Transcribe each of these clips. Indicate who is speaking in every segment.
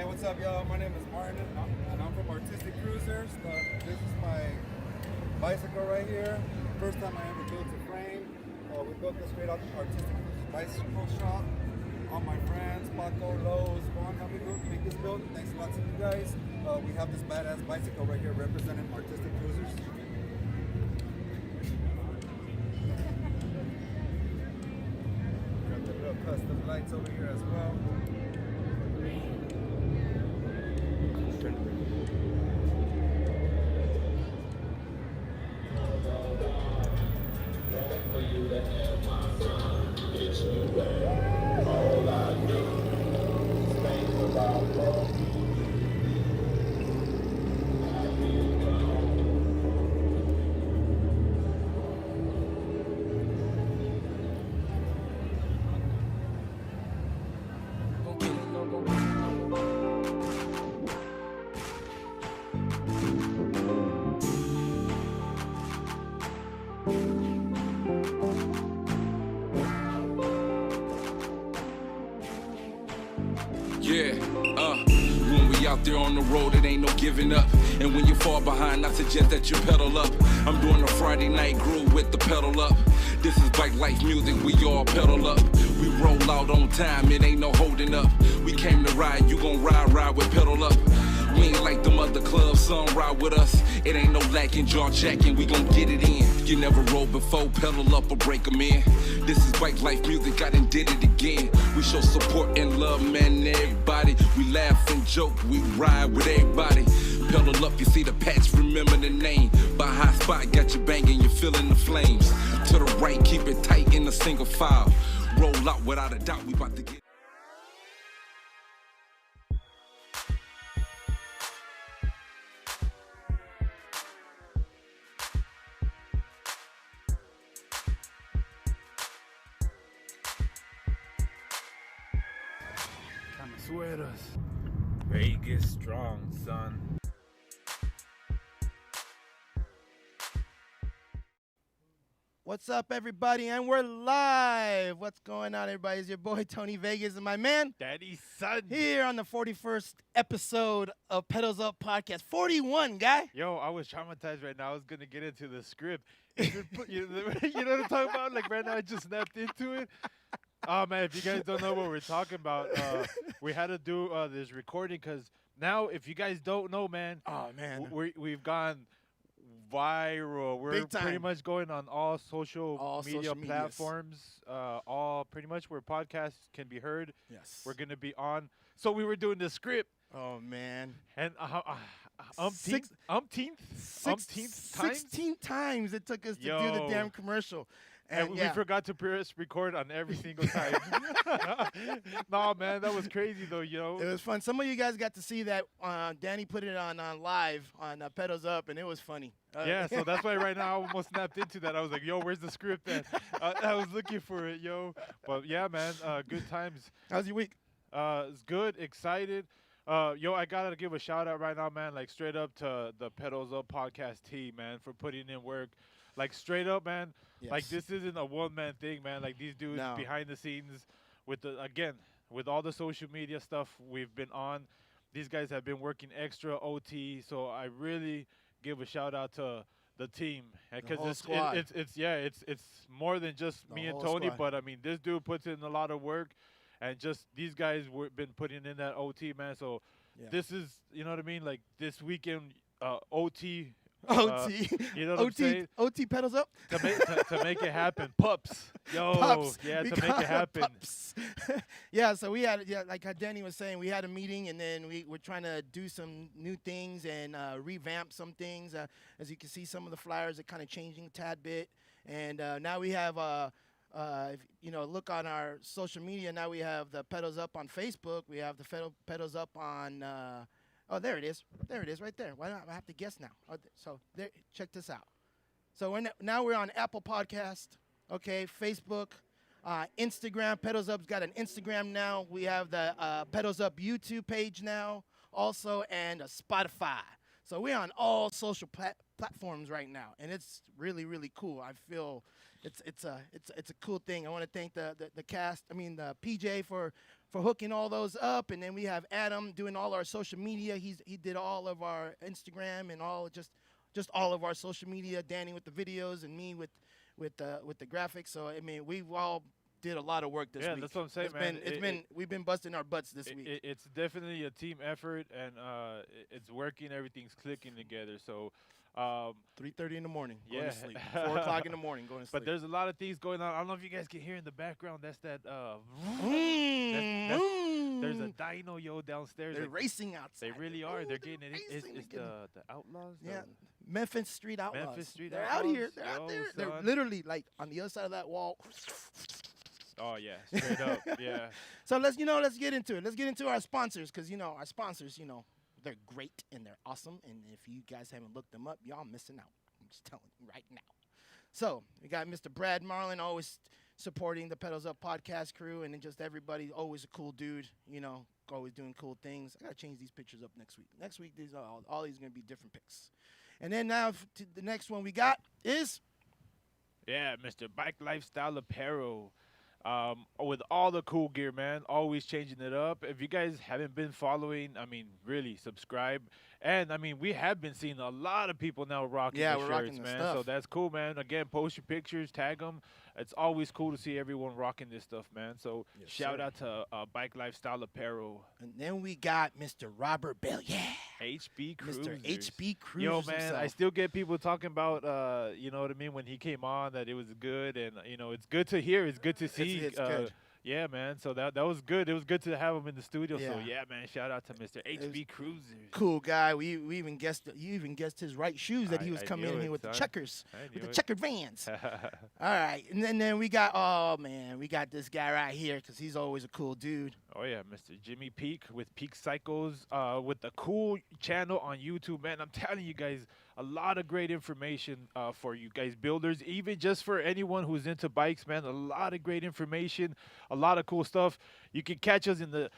Speaker 1: what's up, y'all? My name is Martin, and I'm from Artistic Cruisers. This is my bicycle right here. First time I ever built a frame. We built this straight out of Artistic Cruisers bicycle shop. All my friends, Paco, Lowe's, Juan, helped me make this build. Thanks a lot to you guys. We have this badass bicycle right here representing Artistic Cruisers. Got the little custom lights over here as well.
Speaker 2: When we out there on the road, it ain't no giving up. And when you fall behind, I suggest that you pedal up. I'm doing a Friday night groove with the pedal up. This is bike life music, we all pedal up. We roll out on time, it ain't no holding up. We came to ride, you gon' ride with pedal up. We ain't like them other clubs, some ride with us. It ain't no lacking, jaw jacking, we gon' get it in. You never rode before, pedal up or break 'em in. This is bike life music, I done did it again. We show support and love, man, everybody. We laugh and joke, we ride with everybody. Pedal up, you see the patch, remember the name. By high spot, got you banging, you feeling the flames. To the right, keep it tight in a single file. Roll out without a doubt, we about to get.
Speaker 3: Sueros. Vegas strong, son.
Speaker 4: What's up, everybody? And we're live. What's going on, everybody? It's your boy, Tony Vegas, and my man,
Speaker 3: Daddy's son.
Speaker 4: here on the 41st episode of Pedals Up Podcast. 41, guy.
Speaker 3: Yo, I was traumatized right now. I was going to get into the script. You know what I'm talking about? Like, right now, I just snapped into it. Oh, man, if you guys don't know what we're talking about, we had to do this recording because now, if you guys don't know, man, we've gone viral. We're
Speaker 4: Big time.
Speaker 3: pretty much going on all social media
Speaker 4: medias.
Speaker 3: platforms, all pretty much where podcasts can be heard.
Speaker 4: Yes.
Speaker 3: We're going to be on. So we were doing the script.
Speaker 4: Oh, man.
Speaker 3: And umpteenth times?
Speaker 4: 16 times it took us to do the damn commercial.
Speaker 3: And we forgot to press record on every single time. No, man, that was crazy, though, you know.
Speaker 4: It was fun. Some of you guys got to see that. Danny put it on live on Pedals Up, and it was funny.
Speaker 3: Yeah, so that's why right now I almost snapped into that. I was like, yo, where's the script at? I was looking for it, yo. But, yeah, man, good times.
Speaker 4: How's your week?
Speaker 3: It's good, excited. Yo, I got to give a shout-out right now, man, like straight up to the Pedals Up podcast team, man, for putting in work. Like, straight up, man, like, this isn't a one-man thing, man. Like, these dudes behind the scenes with with all the social media stuff we've been on, these guys have been working extra OT, so I really give a shout-out to the team. Because it's more than just me and Tony, but, I mean, this dude puts in a lot of work, and just these guys been putting in that OT, man. So this is, you know what I mean? Like, this weekend, OT.
Speaker 4: OT.
Speaker 3: You know what I'm saying?
Speaker 4: OT Pedals Up?
Speaker 3: To make it happen. Pups. Yo.
Speaker 4: Pups.
Speaker 3: Yeah,
Speaker 4: we
Speaker 3: to make it happen.
Speaker 4: Pups. Yeah, so we had, like how Danny was saying, we had a meeting, and then we were trying to do some new things and revamp some things. As you can see, some of the flyers are kind of changing a tad bit. And now we have, if, look on our social media. Now we have the Pedals Up on Facebook. We have the Pedals Up on... oh, there it is. There it is right there. Why not? I have to guess now. So there, check this out. So now we're on Apple Podcast, okay, Facebook, Instagram. Pedals Up's got an Instagram now. We have the Pedals Up YouTube page now also, and Spotify. So we're on all social platforms right now, and it's really, really cool. I feel it's a cool thing. I want to thank the cast. I mean the PJ for for hooking all those up. And then we have Adam doing all our social media. He did all of our Instagram and all just all of our social media. Danny with the videos and me with the graphics. So I mean, we've all did a lot of work this week.
Speaker 3: Yeah, that's what I'm saying, man.
Speaker 4: We've been busting our butts this week.
Speaker 3: It's definitely a team effort, and it's working. Everything's clicking together. So
Speaker 4: 3:30 in the morning, going
Speaker 3: yeah.
Speaker 4: to sleep. 4 o'clock in the morning, going to sleep.
Speaker 3: But there's a lot of things going on. I don't know if you guys can hear in the background. That's that. There's a dino downstairs.
Speaker 4: They're racing outside.
Speaker 3: They really are. They're getting it. It's the Outlaws.
Speaker 4: Yeah, Memphis Street Outlaws.
Speaker 3: Memphis Street
Speaker 4: They're
Speaker 3: Outlaws.
Speaker 4: out here. They're out there. They're literally like on the other side of that wall.
Speaker 3: Oh yeah, straight up. Yeah.
Speaker 4: So let's get into it. Let's get into our sponsors, because our sponsors, they're great and they're awesome. And if you guys haven't looked them up, y'all missing out. I'm just telling you right now. So we got Mr. Brad Marlin, always supporting the Pedals Up podcast crew, and then just everybody, always a cool dude, always doing cool things. I gotta change these pictures up next week. Next week, these are all these are gonna be different pics. And then now the next one we got is
Speaker 3: Mr. Bike Lifestyle Apparel. With all the cool gear, man, always changing it up. If you guys haven't been following, I mean, really subscribe. And I mean, we have been seeing a lot of people now rocking the
Speaker 4: we're
Speaker 3: shirts,
Speaker 4: rocking the
Speaker 3: man.
Speaker 4: stuff.
Speaker 3: So that's cool, man. Again, post your pictures, tag them. It's always cool to see everyone rocking this stuff, man. So shout out to Bike Lifestyle Apparel.
Speaker 4: And then we got Mr. Robert Bell,
Speaker 3: HB Cruisers.
Speaker 4: Mr. HB Cruisers.
Speaker 3: Yo, man,
Speaker 4: himself.
Speaker 3: I still get people talking about, you know what I mean, when he came on, that it was good. And, it's good to hear. It's good to see.
Speaker 4: It's good.
Speaker 3: Yeah, man. So that was good. It was good to have him in the studio.
Speaker 4: Yeah.
Speaker 3: So yeah, man. Shout out to Mr. HB Cruisers.
Speaker 4: Cool guy. We even guessed. You even guessed his right shoes that he was coming in here with the checkers, with the checkered Vans. All right, and then we got we got this guy right here because he's always a cool dude.
Speaker 3: Oh yeah, Mr. Jimmy Peak with Peak Cycles, with the cool channel on YouTube, man. I'm telling you guys, a lot of great information for you guys builders, even just for anyone who's into bikes, man. A lot of great information, a lot of cool stuff. You can catch us in the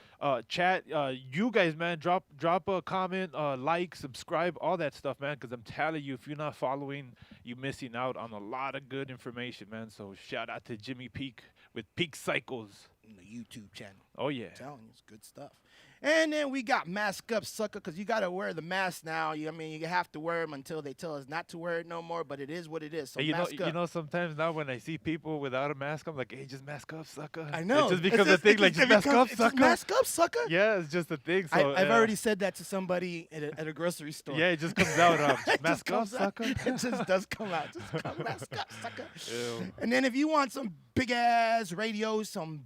Speaker 3: chat. You guys, man, drop a comment, like, subscribe, all that stuff, man, because I'm telling you, if you're not following, you're missing out on a lot of good information, man. So shout out to Jimmy Peak with Peak Cycles.
Speaker 4: In the YouTube channel.
Speaker 3: Oh, yeah.
Speaker 4: I'm telling you, it's good stuff. And then we got Mask Up Sucker, because you got to wear the mask now. You have to wear them until they tell us not to wear it no more, but it is what it is. So mask up.
Speaker 3: Sometimes now when I see people without a mask, I'm like, hey, just mask up, sucker.
Speaker 4: I know.
Speaker 3: It just becomes a thing, like, just mask up, sucker.
Speaker 4: Mask up, sucker.
Speaker 3: Yeah, it's just a thing. So
Speaker 4: I've already said that to somebody at a grocery store.
Speaker 3: Yeah, it just comes out. Mask up, sucker.
Speaker 4: It just does come out. Just come mask up, sucker.
Speaker 3: Ew.
Speaker 4: And then if you want some big-ass radios, some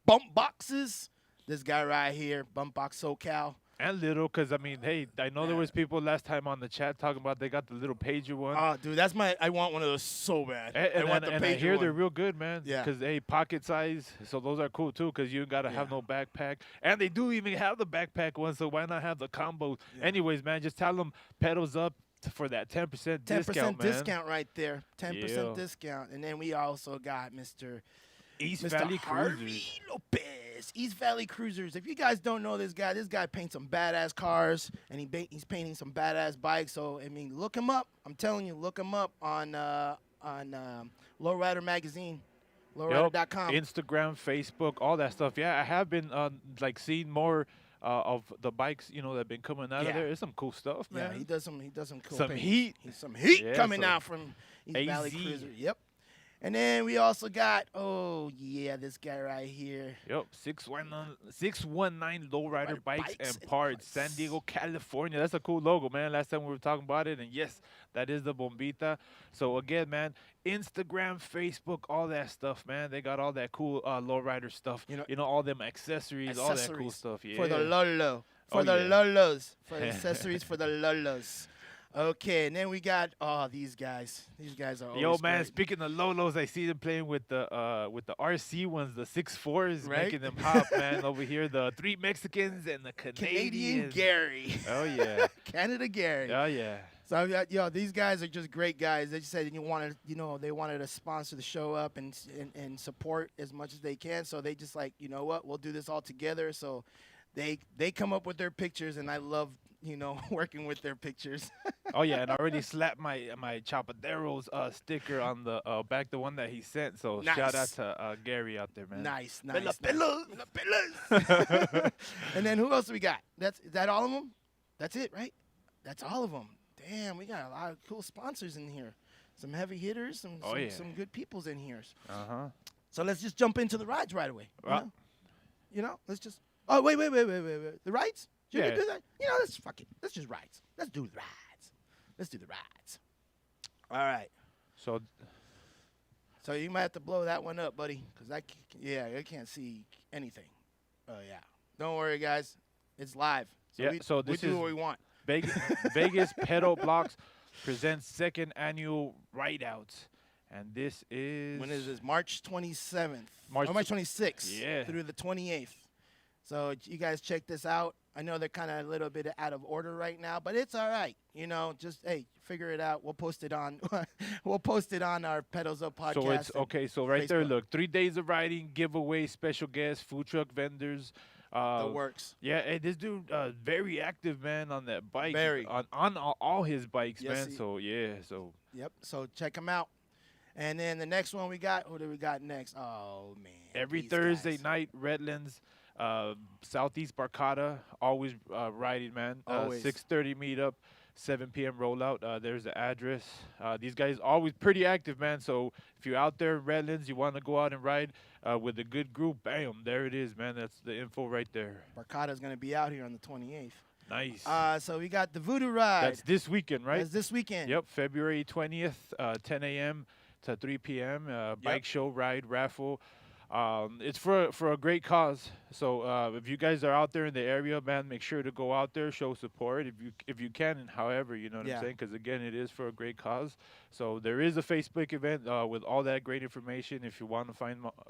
Speaker 4: bump boxes, this guy right here, Bump Box SoCal.
Speaker 3: And little, because, I mean, hey, I know there was people last time on the chat talking about they got the little pager one.
Speaker 4: Oh, dude, I want one of those so bad.
Speaker 3: And I hear
Speaker 4: one.
Speaker 3: they're real good, man.
Speaker 4: Yeah.
Speaker 3: Because, hey, pocket size, so those are cool, too, because you got to have no backpack. And they do even have the backpack one, so why not have the combo? Yeah. Anyways, man, just tell them Pedals Up for that 10% discount,
Speaker 4: 10%
Speaker 3: man.
Speaker 4: discount right there. 10% discount. And then we also got Mr.
Speaker 3: Valley
Speaker 4: Harvey
Speaker 3: Cruisers.
Speaker 4: Lopez, East Valley Cruisers. If you guys don't know this guy paints some badass cars, and he's painting some badass bikes. So I mean, look him up. I'm telling you, look him up on Lowrider Magazine, lowrider.com.
Speaker 3: Instagram, Facebook, all that stuff. Yeah, I have been seeing more of the bikes, that have been coming out of there. It's some cool stuff, man.
Speaker 4: Yeah, he does some cool.
Speaker 3: Some heat.
Speaker 4: Some heat coming out from East Valley Cruiser. Yep. And then we also got, this guy right here.
Speaker 3: Yep, 619 Lowrider Bikes and Parts, San Diego, California. That's a cool logo, man. Last time we were talking about it, and yes, that is the Bombita. So again, man, Instagram, Facebook, all that stuff, man. They got all that cool Lowrider stuff. All them accessories, all that cool stuff. Yeah.
Speaker 4: For the Lolo. For the Lolos. For the accessories for the Lolos. Okay, and then we got these guys. These guys are always
Speaker 3: man.
Speaker 4: great.
Speaker 3: Speaking of Lolos, I see them playing with the RC ones, the 6.4s,
Speaker 4: right?
Speaker 3: making them pop, man. Over here, the 3 Mexicans and the
Speaker 4: Canadian Gary.
Speaker 3: Oh yeah,
Speaker 4: Canada Gary.
Speaker 3: Oh yeah.
Speaker 4: So these guys are just great guys. They just said they wanted to sponsor the show up and support as much as they can. So they just like, you know what, we'll do this all together. So they come up with their pictures, and I love working with their pictures.
Speaker 3: Oh yeah, and I already slapped my Chapaderos sticker on the back, the one that he sent. So shout out
Speaker 4: Nice.
Speaker 3: to Gary out there, man.
Speaker 4: Nice.
Speaker 3: Bella
Speaker 4: nice.
Speaker 3: Pillows.
Speaker 4: And then who else we got? Is that all of them? That's it, right? That's all of them. Damn, we got a lot of cool sponsors in here. Some heavy hitters, some good peoples in here. So let's just jump into the rides right away. Let's just. Oh wait. The rides? Should we do that? Let's fuck it. Let's just rides. Let's do the rides. All right. So you might have to blow that one up, buddy, because I can't see anything. Oh yeah. Don't worry, guys. It's live. So we do what we want.
Speaker 3: Vegas Pedal Blocks presents second annual Ride Outs. And this is...
Speaker 4: When is this? March 27th.
Speaker 3: March
Speaker 4: 26th.
Speaker 3: Yeah.
Speaker 4: Through the 28th. So you guys check this out. I know they're kind of a little bit out of order right now, but it's all right. Just, hey, figure it out. We'll post it on our Pedals Up podcast.
Speaker 3: So it's okay. So right there,
Speaker 4: Facebook.
Speaker 3: look, 3 days of riding, giveaway, special guests, food truck vendors.
Speaker 4: The works.
Speaker 3: Yeah, hey, this dude very active, man, on that bike.
Speaker 4: Very.
Speaker 3: On all his bikes,
Speaker 4: Yes,
Speaker 3: man. So yeah,
Speaker 4: Yep. So check them out. And then the next one we got. Who do we got next? Oh man.
Speaker 3: Every
Speaker 4: these
Speaker 3: Thursday
Speaker 4: guys.
Speaker 3: night, Redlands, Southeast Barcata, always riding, man.
Speaker 4: Always.
Speaker 3: 6:30 meetup, 7 p.m. rollout. There's the address. These guys always pretty active, man. So if you're out there in Redlands, you want to go out and ride with a good group, bam, there it is, man. That's the info right there.
Speaker 4: Barcata's gonna be out here on the 28th.
Speaker 3: Nice.
Speaker 4: So we got the Voodoo Ride.
Speaker 3: That's this weekend, right?
Speaker 4: That's this weekend.
Speaker 3: Yep, February 20th, 10 a.m. to 3 p.m. Bike show, ride, raffle. It's for a great cause. So if you guys are out there in the area, man, make sure to go out there, show support if you can, and however, you know what I'm saying? Because again, it is for a great cause. So there is a Facebook event with all that great information. If you want to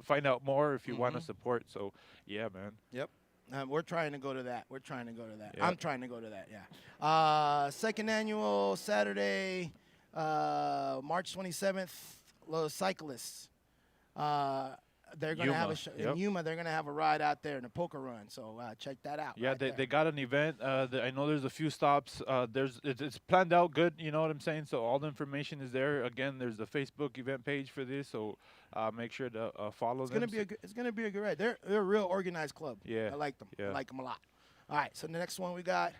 Speaker 3: find out more, if you want to support. So yeah, man.
Speaker 4: Yep. We're trying to go to that.
Speaker 3: Yep.
Speaker 4: I'm trying to go to that. Yeah. Second annual Saturday, March 27th. Los Cyclists. They're going to have a show in Yuma. They're going to have a ride out there in a poker run. So check that out.
Speaker 3: Yeah,
Speaker 4: right
Speaker 3: they got an event. I know there's a few stops. It's planned out good. You know what I'm saying? So all the information is there. Again, there's the Facebook event page for this. So make sure to follow them.
Speaker 4: It's going to be a good ride. They're a real organized club.
Speaker 3: Yeah.
Speaker 4: I like them.
Speaker 3: Yeah.
Speaker 4: I like them a lot. All right. So the next one we got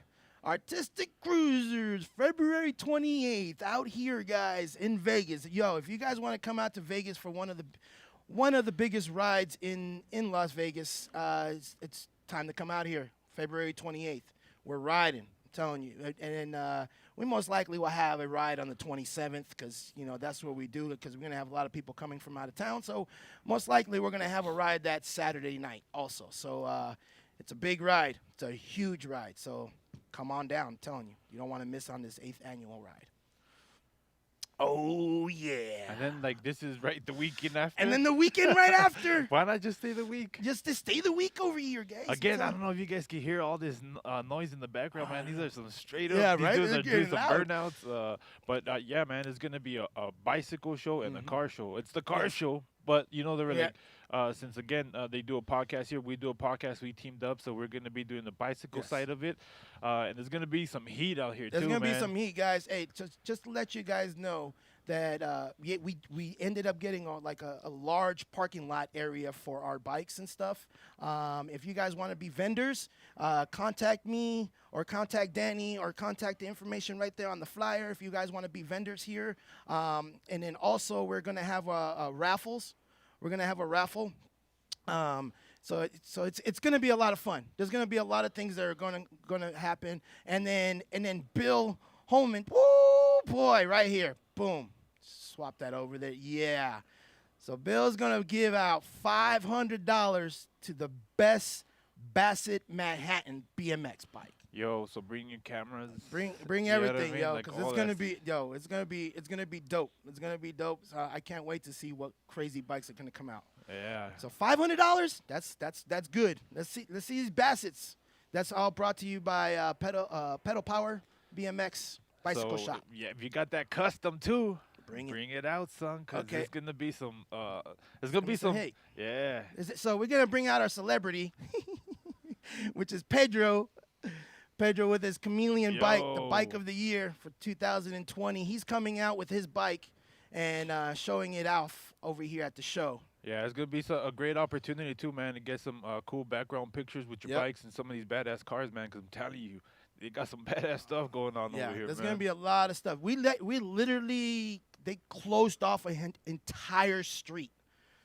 Speaker 4: Artistic Cruisers, February 28th, out here, guys, in Vegas. Yo, if you guys want to come out to Vegas for one of the biggest rides in Las Vegas, it's time to come out here, February 28th. We're riding, I'm telling you. And then we most likely will have a ride on the 27th because, that's what we do because we're going to have a lot of people coming from out of town. So most likely we're going to have a ride that Saturday night also. So it's a big ride. It's a huge ride. So come on down, I'm telling you. You don't want to miss on this 8th annual ride. Oh, yeah.
Speaker 3: And then, this is right the weekend after.
Speaker 4: And then the weekend right after.
Speaker 3: Why not just stay the week?
Speaker 4: Just to stay the week over here, guys.
Speaker 3: Again, I don't know if you guys can hear all this noise in the background, man. These are some straight up.
Speaker 4: Yeah,
Speaker 3: these
Speaker 4: right?
Speaker 3: dudes
Speaker 4: They're
Speaker 3: are doing some
Speaker 4: getting
Speaker 3: burnouts. But yeah, man, it's going to be a bicycle show and a car show. It's the car show, but, they were since, again, they do a podcast here, we do a podcast, we teamed up, so we're going to be doing the bicycle side of it. And there's going to be some heat out here,
Speaker 4: There's
Speaker 3: too,
Speaker 4: going to
Speaker 3: man.
Speaker 4: be some heat, guys. Hey, just to let you guys know that we ended up getting a large parking lot area for our bikes and stuff. If you guys want to be vendors, contact me or contact Danny or contact the information right there on the flyer if you guys want to be vendors here. And then also we're going to have raffles. We're going to have a raffle. So it's going to be a lot of fun. There's going to be a lot of things that are going to happen. And then Bill Holman, woo boy, right here. Boom. Swap that over there. Yeah. So Bill's going to give out $500 to the best Bassett Manhattan BMX bike.
Speaker 3: Yo, so bring your cameras.
Speaker 4: Bring
Speaker 3: You know what I
Speaker 4: everything,
Speaker 3: mean?
Speaker 4: yo,
Speaker 3: Like
Speaker 4: because
Speaker 3: all
Speaker 4: it's gonna
Speaker 3: that
Speaker 4: be dope. It's gonna be dope. So I can't wait to see what crazy bikes are gonna come out.
Speaker 3: Yeah.
Speaker 4: So $500, that's good. Let's see these Bassets. That's all brought to you by Pedal Power BMX Bicycle
Speaker 3: So,
Speaker 4: Shop.
Speaker 3: Yeah, if you got that custom too,
Speaker 4: Bring
Speaker 3: it out, son, because
Speaker 4: Okay.
Speaker 3: there's gonna be some. There's gonna be some.
Speaker 4: hate.
Speaker 3: Yeah.
Speaker 4: So we're gonna bring out our celebrity. which is Pedro. Pedro with his chameleon bike, the bike
Speaker 3: Yo.
Speaker 4: of the year for 2020. He's coming out with his bike and showing it off over here at the show.
Speaker 3: Yeah, it's gonna be a great opportunity too, man, to get some cool background pictures with your
Speaker 4: Yep.
Speaker 3: bikes and some of these badass cars, man. Because I'm telling you, they got some badass stuff going on
Speaker 4: Yeah,
Speaker 3: over here,
Speaker 4: there's
Speaker 3: man.
Speaker 4: gonna be a lot of stuff. We literally they closed off an entire street.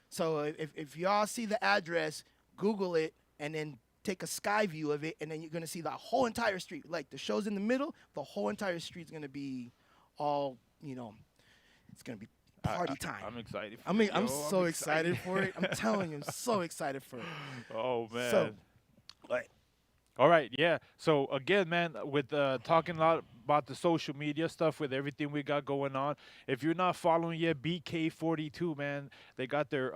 Speaker 4: So if y'all see the address, Google it and then take a sky view of it, and then you're gonna see the whole entire street. Like the show's in the middle, the whole entire street's gonna be all it's gonna be party time.
Speaker 3: I'm excited. For
Speaker 4: I mean,
Speaker 3: it,
Speaker 4: I'm
Speaker 3: yo.
Speaker 4: so excited for it. I'm telling you, I'm so excited for it.
Speaker 3: Oh man.
Speaker 4: So, like,
Speaker 3: All right, yeah. So again, man, with talking a lot about the social media stuff with everything we got going on. If you're not following yet, BK42, man, they got their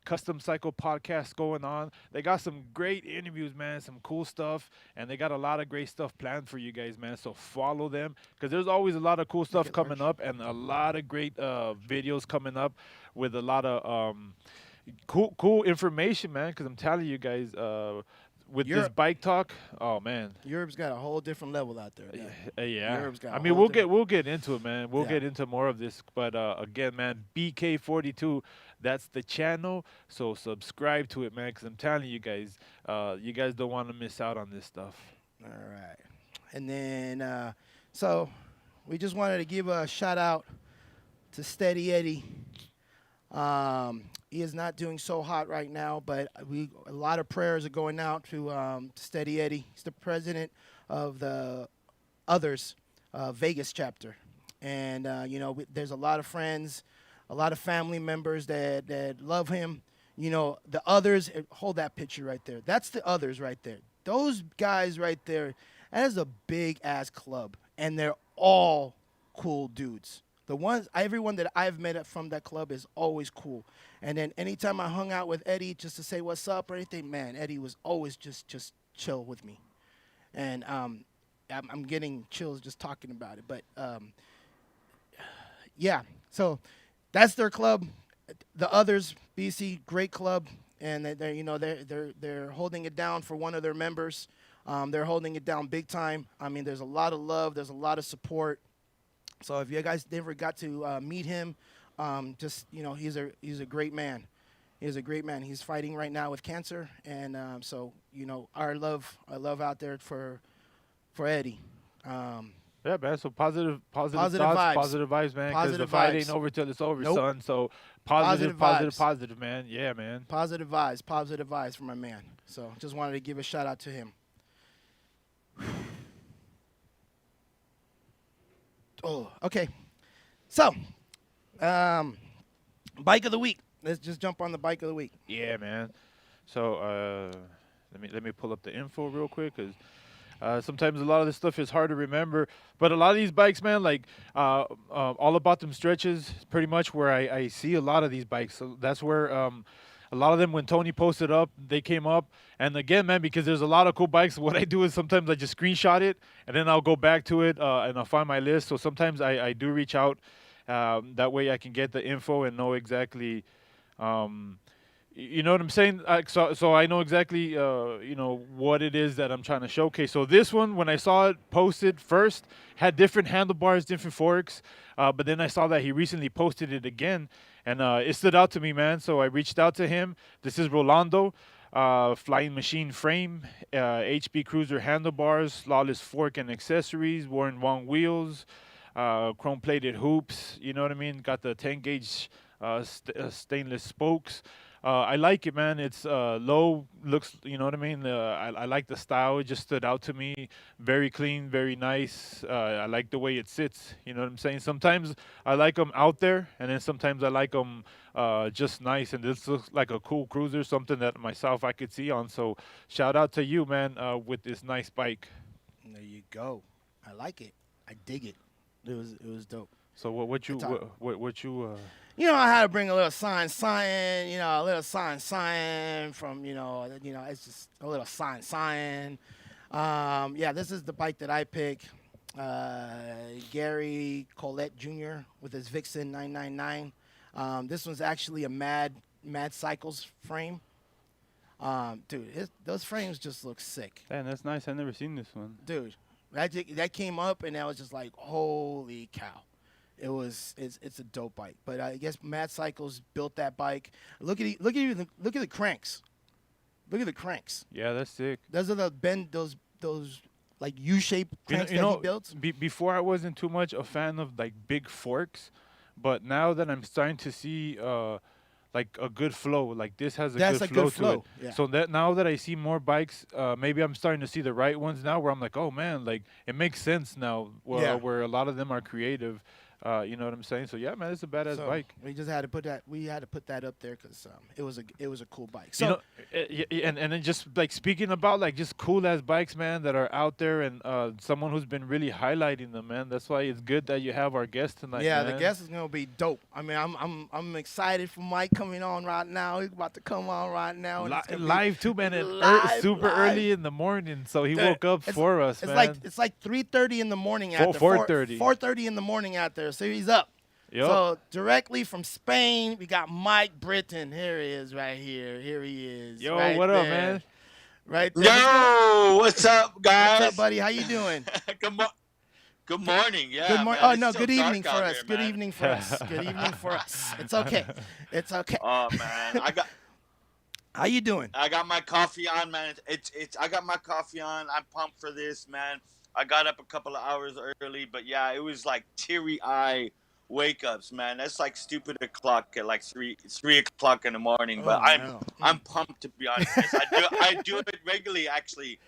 Speaker 3: Custom Cycle podcast going on. They got some great interviews, man, some cool stuff, and they got a lot of great stuff planned for you guys, man. So follow them because there's always a lot of cool stuff coming up and a lot of great videos coming up with a lot of cool information, man. Because I'm telling you guys. With this bike talk, oh man,
Speaker 4: Europe's got a whole different level out there.
Speaker 3: Yeah.
Speaker 4: Europe's got
Speaker 3: I
Speaker 4: a
Speaker 3: mean,
Speaker 4: whole
Speaker 3: we'll get into it, man. We'll
Speaker 4: Yeah.
Speaker 3: get into more of this, but again, man, BK42, that's the channel. So subscribe to it, man, because I'm telling you guys don't want to miss out on this stuff.
Speaker 4: All right, and then so we just wanted to give a shout out to Steady Eddie. He is not doing so hot right now, but a lot of prayers are going out to Steady Eddie. He's the president of the Others Vegas chapter, and there's a lot of friends, a lot of family members that love him. The Others. Hold that picture right there. That's the Others right there. Those guys right there. That is a big ass club, and they're all cool dudes. Everyone that I've met from that club is always cool. And then anytime I hung out with Eddie just to say what's up or anything, man, Eddie was always just chill with me. And I'm getting chills just talking about it. But yeah, so that's their club. The Others, BC, great club, and they're holding it down for one of their members. They're holding it down big time. I mean, there's a lot of love, there's a lot of support. So if you guys never got to meet him, he's a great man. He's a great man. He's fighting right now with cancer, and our love out there for Eddie.
Speaker 3: Yeah, man. So positive thoughts,
Speaker 4: vibes.
Speaker 3: positive vibes, man. Because the
Speaker 4: Positive
Speaker 3: fight
Speaker 4: vibes.
Speaker 3: ain't over till it's over,
Speaker 4: Nope.
Speaker 3: son. So
Speaker 4: Positive vibes.
Speaker 3: positive, man. Yeah, man.
Speaker 4: Positive vibes from my man. So just wanted to give a shout out to him. Oh, okay. So, bike of the week. Let's just jump on the bike of the week.
Speaker 3: Yeah, man. So let me pull up the info real quick because sometimes a lot of this stuff is hard to remember. But a lot of these bikes, man, like all about them stretches, is pretty much where I see a lot of these bikes. So that's where a lot of them, when Tony posted up, they came up. And again, man, because there's a lot of cool bikes, what I do is sometimes I just screenshot it, and then I'll go back to it, and I'll find my list. So sometimes I do reach out. That way I can get the info and know exactly, you know what I'm saying? So I know exactly, what it is that I'm trying to showcase. So this one, when I saw it posted first, had different handlebars, different forks. But then I saw that he recently posted it again, and it stood out to me, man. So I reached out to him. This is Rolando. Flying machine frame, HB Cruiser handlebars, flawless fork and accessories, Warren Wong wheels, chrome plated hoops, you know what I mean? Got the 10 gauge stainless spokes. I like it, man. It's low, looks, you know what I mean? I like the style. It just stood out to me. Very clean, very nice. I like the way it sits. You know what I'm saying? Sometimes I like them out there, and then sometimes I like them just nice. And this looks like a cool cruiser, something that myself I could see on. So shout out to you, man, with this nice bike.
Speaker 4: There you go. I like it. I dig it. It was dope.
Speaker 3: So what you
Speaker 4: I had to bring a little sign, a little sign from, it's just a little sign. This is the bike that I pick. Gary Colette Jr. with his Vixen 999. This one's actually a Mad Cycles frame. Dude, those frames just look sick.
Speaker 3: Damn, that's nice. I never seen this one.
Speaker 4: Dude, that came up and I was just like, holy cow. It's a dope bike. But I guess Mad Cycles built that bike. Look at the cranks. Look at the cranks.
Speaker 3: Yeah, that's sick.
Speaker 4: Those are those like U-shaped cranks that he built.
Speaker 3: Before I wasn't too much a fan of like big forks, but now that I'm starting to see like a good flow, like this has a good flow to it.
Speaker 4: Yeah.
Speaker 3: So that now that I see more bikes, maybe I'm starting to see the right ones now where I'm like, oh man, like it makes sense now where a lot of them are creative. You know what I'm saying? So yeah, man, it's a badass bike.
Speaker 4: We just had to put that. We had to put that up there because it was a cool bike. So
Speaker 3: and then just like speaking about like just cool ass bikes, man, that are out there, and someone who's been really highlighting them, man. That's why it's good that you have our guest tonight.
Speaker 4: Yeah,
Speaker 3: man.
Speaker 4: the guest is gonna be dope. I mean, I'm excited for Mike coming on right now. He's about to come on right now.
Speaker 3: Live too, man. Super early in the morning, so he woke up for us, man.
Speaker 4: It's like 3:30 in the morning out there.
Speaker 3: 4:30.
Speaker 4: 4:30 in the morning out there. So he's up.
Speaker 3: Yep.
Speaker 4: So directly from Spain, we got Mike Brittan. Here he is, right here. Here he is.
Speaker 3: Yo,
Speaker 4: right
Speaker 3: what
Speaker 4: there.
Speaker 3: up, man?
Speaker 4: Right there.
Speaker 5: Yo, what's up, guys?
Speaker 4: What's up, buddy? How you doing?
Speaker 5: Good morning. Yeah.
Speaker 4: Good morning.
Speaker 5: Man,
Speaker 4: Oh no,
Speaker 5: it's
Speaker 4: good
Speaker 5: so
Speaker 4: evening for
Speaker 5: dark out
Speaker 4: us.
Speaker 5: here,
Speaker 4: Good
Speaker 5: man.
Speaker 4: evening for us. Good evening for us. It's okay. It's okay.
Speaker 5: Oh man,
Speaker 4: How you doing?
Speaker 5: I got my coffee on, man. I got my coffee on. I'm pumped for this, man. I got up a couple of hours early, but yeah, it was like teary eye wake ups, man. That's like stupid o'clock at like 3 o'clock in the morning. But I'm pumped, to be honest. I do it regularly, actually.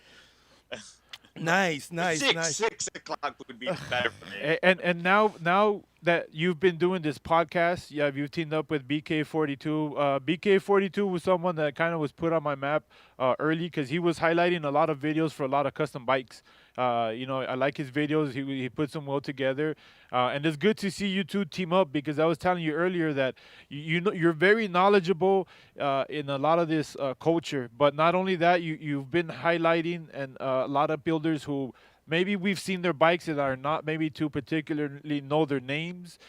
Speaker 4: Nice.
Speaker 5: 6 o'clock would be better for me.
Speaker 3: And now that you've been doing this podcast, you've teamed up with BK42. BK42 was someone that kind of was put on my map early because he was highlighting a lot of videos for a lot of custom bikes. I like his videos. He puts them well together, and it's good to see you two team up because I was telling you earlier that you're very knowledgeable in a lot of this culture. But not only that, you've been highlighting and a lot of builders who maybe we've seen their bikes and are not maybe too particularly know their names.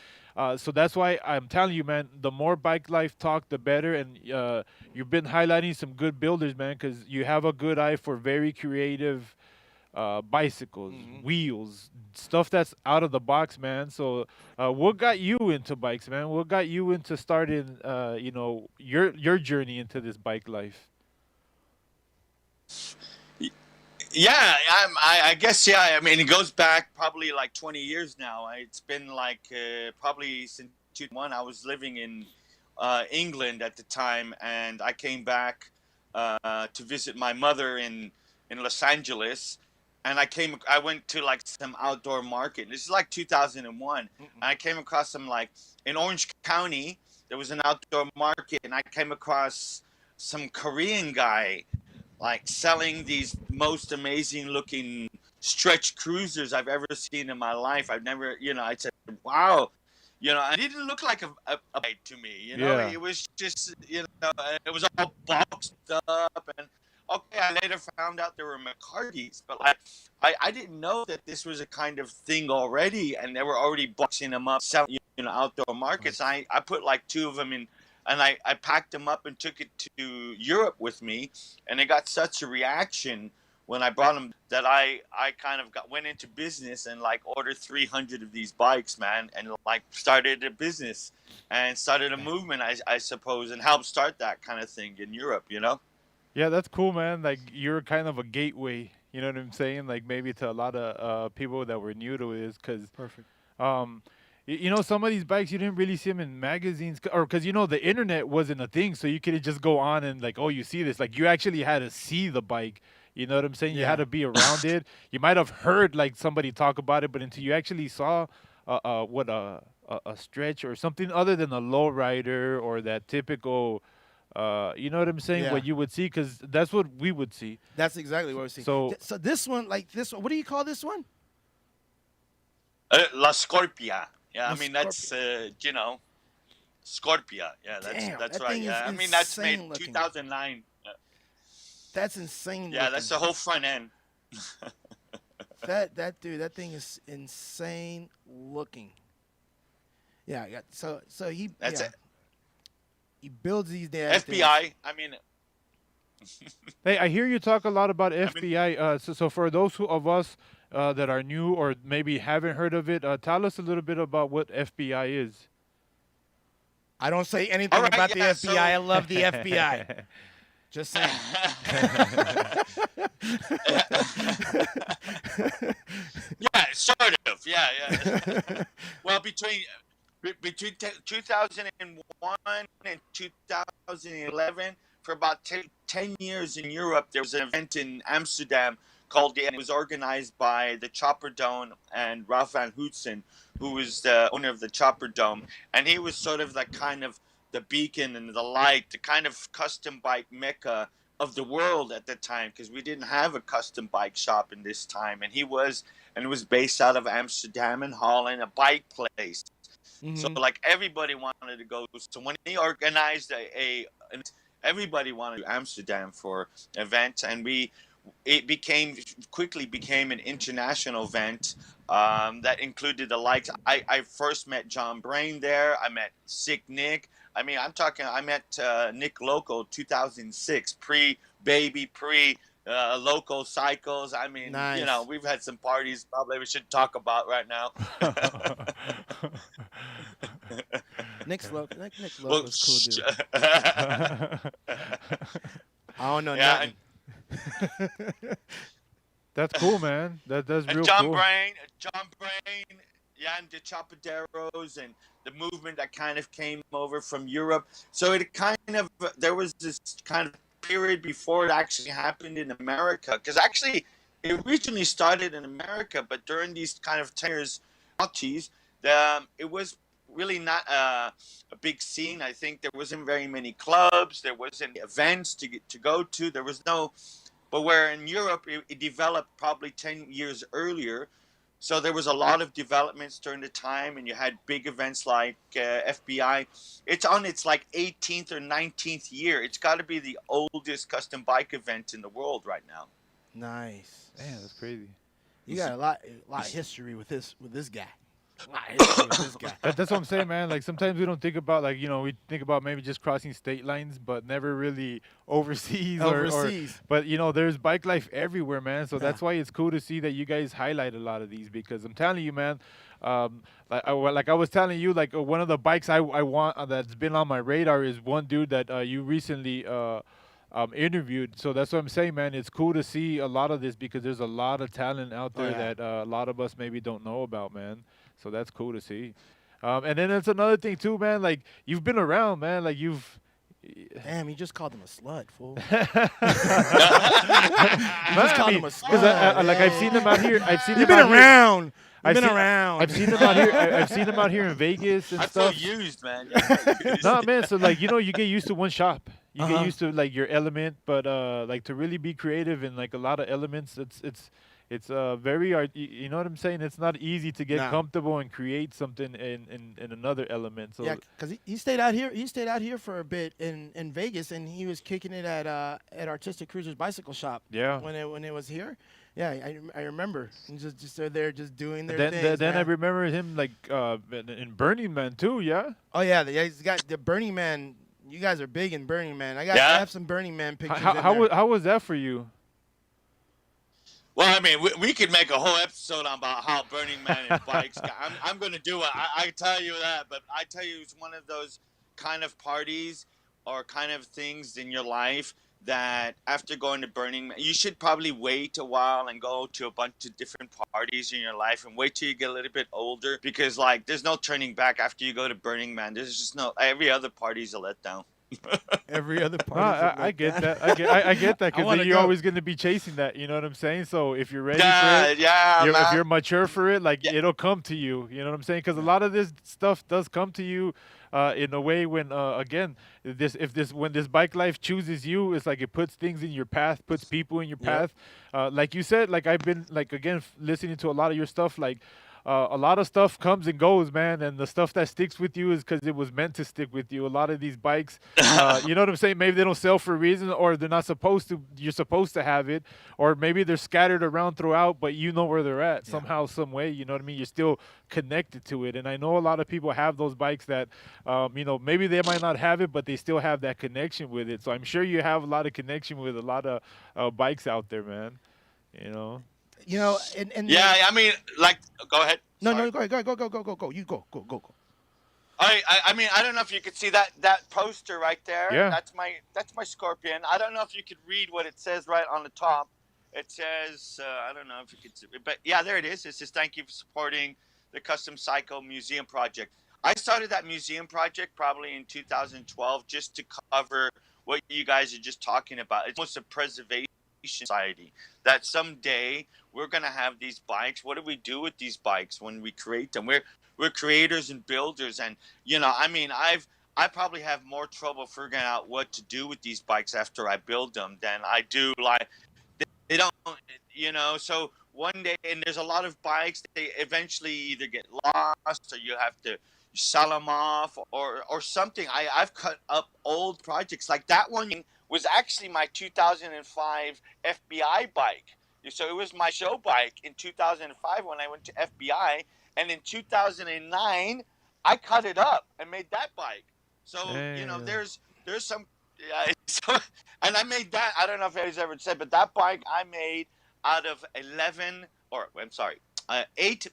Speaker 3: So that's why I'm telling you, man, the more bike life talk, the better. And you've been highlighting some good builders, man, because you have a good eye for very creative bicycles, wheels, stuff that's out of the box, man. So what got you into bikes, man? What got you into starting, your journey into this bike life?
Speaker 5: Yeah, I guess, yeah. I mean, it goes back probably like 20 years now. It's been like probably since 2001. I was living in England at the time, and I came back to visit my mother in Los Angeles. And I went to like some outdoor market. This is like 2001. And I came across some like in Orange County, there was an outdoor market, and I came across some Korean guy like selling these most amazing looking stretch cruisers I've ever seen in my life. I've never, I said, wow, it didn't look like a bike to me,
Speaker 3: Yeah.
Speaker 5: It was just, it was all boxed up. And okay, I later found out there were McCarthy's, but like I didn't know that this was a kind of thing already, and they were already boxing them up, selling, outdoor markets. I put like 2 of them in, and I packed them up and took it to Europe with me, and it got such a reaction when I brought them that I kind of went into business and like ordered 300 of these bikes, man, and like started a business and started a movement, I suppose, and helped start that kind of thing in Europe,
Speaker 3: Yeah, that's cool, man. Like you're kind of a gateway. You know what I'm saying? Like maybe to a lot of people that were new to this, because
Speaker 4: Perfect.
Speaker 3: Some of these bikes you didn't really see them in magazines, or because the internet wasn't a thing, so you could just go on and like, oh, you see this. Like you actually had to see the bike. You know what I'm saying? You had to be around it. You might have heard like somebody talk about it, but until you actually saw a stretch or something other than a lowrider or that typical. You know what I'm saying?
Speaker 4: Yeah.
Speaker 3: What you would see, because that's what we would see.
Speaker 4: That's exactly what we're seeing.
Speaker 3: So
Speaker 4: this one, what do you call this one?
Speaker 5: La Scorpia. Yeah,
Speaker 4: La
Speaker 5: I mean, that's, Scorpia. Yeah, that's
Speaker 4: that
Speaker 5: right.
Speaker 4: thing
Speaker 5: Yeah,
Speaker 4: is
Speaker 5: I mean, that's
Speaker 4: insane
Speaker 5: made
Speaker 4: looking.
Speaker 5: 2009.
Speaker 4: That's insane.
Speaker 5: Yeah, that's the whole front end.
Speaker 4: that that thing is insane looking. Yeah, so he
Speaker 5: That's it.
Speaker 4: He builds these damn
Speaker 5: FBI.
Speaker 4: things.
Speaker 5: I mean,
Speaker 3: Hey, I hear you talk a lot about
Speaker 5: I mean,
Speaker 3: FBI. So for those of us that are new or maybe haven't heard of it, tell us a little bit about what FBI is.
Speaker 4: I don't say
Speaker 5: all
Speaker 4: anything
Speaker 5: right,
Speaker 4: about the
Speaker 5: yeah.
Speaker 4: FBI. I
Speaker 5: So,
Speaker 4: love the FBI. Just saying.
Speaker 5: yeah, sort of. Yeah, yeah. Well, between 2001 and 2011, for about 10 years in Europe, there was an event in Amsterdam and it was organized by the Chopper Dome and Ralph Van Houtsen, who was the owner of the Chopper Dome. And he was sort of like kind of the beacon and the light, the kind of custom bike mecca of the world at the time, because we didn't have a custom bike shop in this time. And it was based out of Amsterdam and Holland, a bike place. So
Speaker 4: Hmm.
Speaker 5: like everybody wanted to go. So when he organized everybody wanted to Amsterdam for events, and it quickly became an international event that included the likes. I first met John Brain there. I met Sick Nick. I mean, I met Nick Loco 2006, pre baby, pre local cycles. I mean,
Speaker 4: Nice.
Speaker 5: we've had some parties probably we should talk about right now.
Speaker 4: Nick
Speaker 5: Well,
Speaker 4: Loco's cool dude. I don't know
Speaker 5: yeah,
Speaker 4: nothing.
Speaker 3: That's cool, man. That's
Speaker 5: and
Speaker 3: real cool.
Speaker 5: John Brain, yeah, and the Chapaderos and the movement that kind of came over from Europe. So it kind of there was this kind of period before it actually happened in America, because actually it originally started in America, but during these kind of 10 years, it was really not a big scene. I think there wasn't very many clubs, there wasn't events to go to. There was no, but where in Europe it developed probably 10 years earlier. So there was a lot of developments during the time, and you had big events like FBI. It's on its like 18th or 19th year. It's got to be the oldest custom bike event in the world right now.
Speaker 4: Nice.
Speaker 3: Man, that's crazy.
Speaker 4: You got a lot of history with this guy. A lot of history with this guy.
Speaker 3: That's what I'm saying, man. Like sometimes we don't think about we think about maybe just crossing state lines, but never really overseas or
Speaker 4: Overseas.
Speaker 3: but there's bike life everywhere, man. So
Speaker 4: Yeah.
Speaker 3: that's why it's cool to see that you guys highlight a lot of these because I'm telling you, man. Like I was telling you, like one of the bikes I want that's been on my radar is one dude that you recently interviewed. So that's what I'm saying, man. It's cool to see a lot of this because there's a lot of talent out
Speaker 4: Oh
Speaker 3: there
Speaker 4: yeah.
Speaker 3: that a lot of us maybe don't know about, man. So that's cool to see. And then that's another thing too, man. Like you've been around, man. Like you've.
Speaker 4: Damn, you just called him a slut, fool. You just
Speaker 3: Man,
Speaker 4: called him a
Speaker 3: because
Speaker 4: slut.
Speaker 3: like I've seen him out here. I've seen
Speaker 4: You've
Speaker 3: him
Speaker 4: been
Speaker 3: out here.
Speaker 4: around. You've
Speaker 3: I've
Speaker 4: been
Speaker 3: seen,
Speaker 4: around.
Speaker 3: I've seen him out here. I've seen him out here in Vegas and
Speaker 5: I feel
Speaker 3: stuff.
Speaker 5: used, man. Yeah, I feel used.
Speaker 3: No, man. So like you get used to one shop. You get
Speaker 4: Uh-huh.
Speaker 3: used to like your element, but like to really be creative in like a lot of elements, it's very you know what I'm saying. It's not easy to get
Speaker 4: Nah.
Speaker 3: comfortable and create something in another element. So
Speaker 4: Yeah, because he stayed out here. He stayed out here for a bit in Vegas, and he was kicking it at Artistic Cruisers Bicycle Shop.
Speaker 3: Yeah.
Speaker 4: When it was here. Yeah, I remember. And just they're there just doing their
Speaker 3: then
Speaker 4: things.
Speaker 3: then I
Speaker 4: man.
Speaker 3: remember him like in Burning Man too. Yeah.
Speaker 4: Oh yeah, he's got the Burning Man. You guys are big in Burning Man. I
Speaker 5: Yeah.
Speaker 4: have some Burning Man pictures.
Speaker 3: How
Speaker 4: in
Speaker 3: how
Speaker 4: there.
Speaker 3: was, how was that for you?
Speaker 5: Well, I mean, we could make a whole episode about how Burning Man and bikes. I'm going to do it. I tell you that, but I tell you, it's one of those kind of parties or kind of things in your life that after going to Burning Man, you should probably wait a while and go to a bunch of different parties in your life and wait till you get a little bit older, because like there's no turning back after you go to Burning Man. There's just no, every other party's a letdown.
Speaker 4: Every other
Speaker 3: No,
Speaker 4: part.
Speaker 3: I get that. I get that
Speaker 4: I wanna
Speaker 3: because you're
Speaker 4: go.
Speaker 3: always going to be chasing that. You know what I'm saying? So if you're ready
Speaker 5: Yeah,
Speaker 3: for it,
Speaker 5: yeah,
Speaker 3: if
Speaker 5: man.
Speaker 3: you're mature for it, like
Speaker 5: Yeah.
Speaker 3: it'll come to you. You know what I'm saying? Because a lot of this stuff does come to you in a way when again when this bike life chooses you, it's like it puts things in your path, puts people in your
Speaker 4: Yep.
Speaker 3: path. Like you said, like I've been like again listening to a lot of your stuff, like. a lot of stuff comes and goes, man, and the stuff that sticks with you is because it was meant to stick with you. A lot of these bikes, you know what I'm saying? Maybe they don't sell for a reason, or they're not supposed to. You're supposed to have it, or maybe they're scattered around throughout, but you know where they're at somehow, some way. You know what I mean? You're still connected to it, and I know a lot of people have those bikes that, you know, maybe they might not have it, but they still have that connection with it. So I'm sure you have a lot of connection with a lot of bikes out there, man. You know.
Speaker 4: You know, and
Speaker 5: Yeah, I mean, like, go ahead.
Speaker 4: no,
Speaker 5: Sorry.
Speaker 4: no, go ahead, go. You go.
Speaker 5: I mean, I don't know if you could see that poster right there.
Speaker 3: Yeah.
Speaker 5: That's my Scorpion. I don't know if you could read what it says right on the top. It says, I don't know if you could see, but yeah, there it is. It says, thank you for supporting the Custom Cycle Museum Project. I started that museum project probably in 2012 just to cover what you guys are just talking about. It's almost a preservation society that someday we're going to have these bikes. What do we do with these bikes when we create them? We're creators and builders, and you know, I mean, I probably have more trouble figuring out what to do with these bikes after I build them than I do like they don't, you know. So one day, and there's a lot of bikes, they eventually either get lost or you have to sell them off or something. I've cut up old projects like that one was actually my 2005 FBI bike. So it was my show bike in 2005 when I went to FBI, and in 2009 I cut it up and made that bike. So you know, there's some, so, and I made that. I don't know if anybody's ever said, but that bike I made out of 8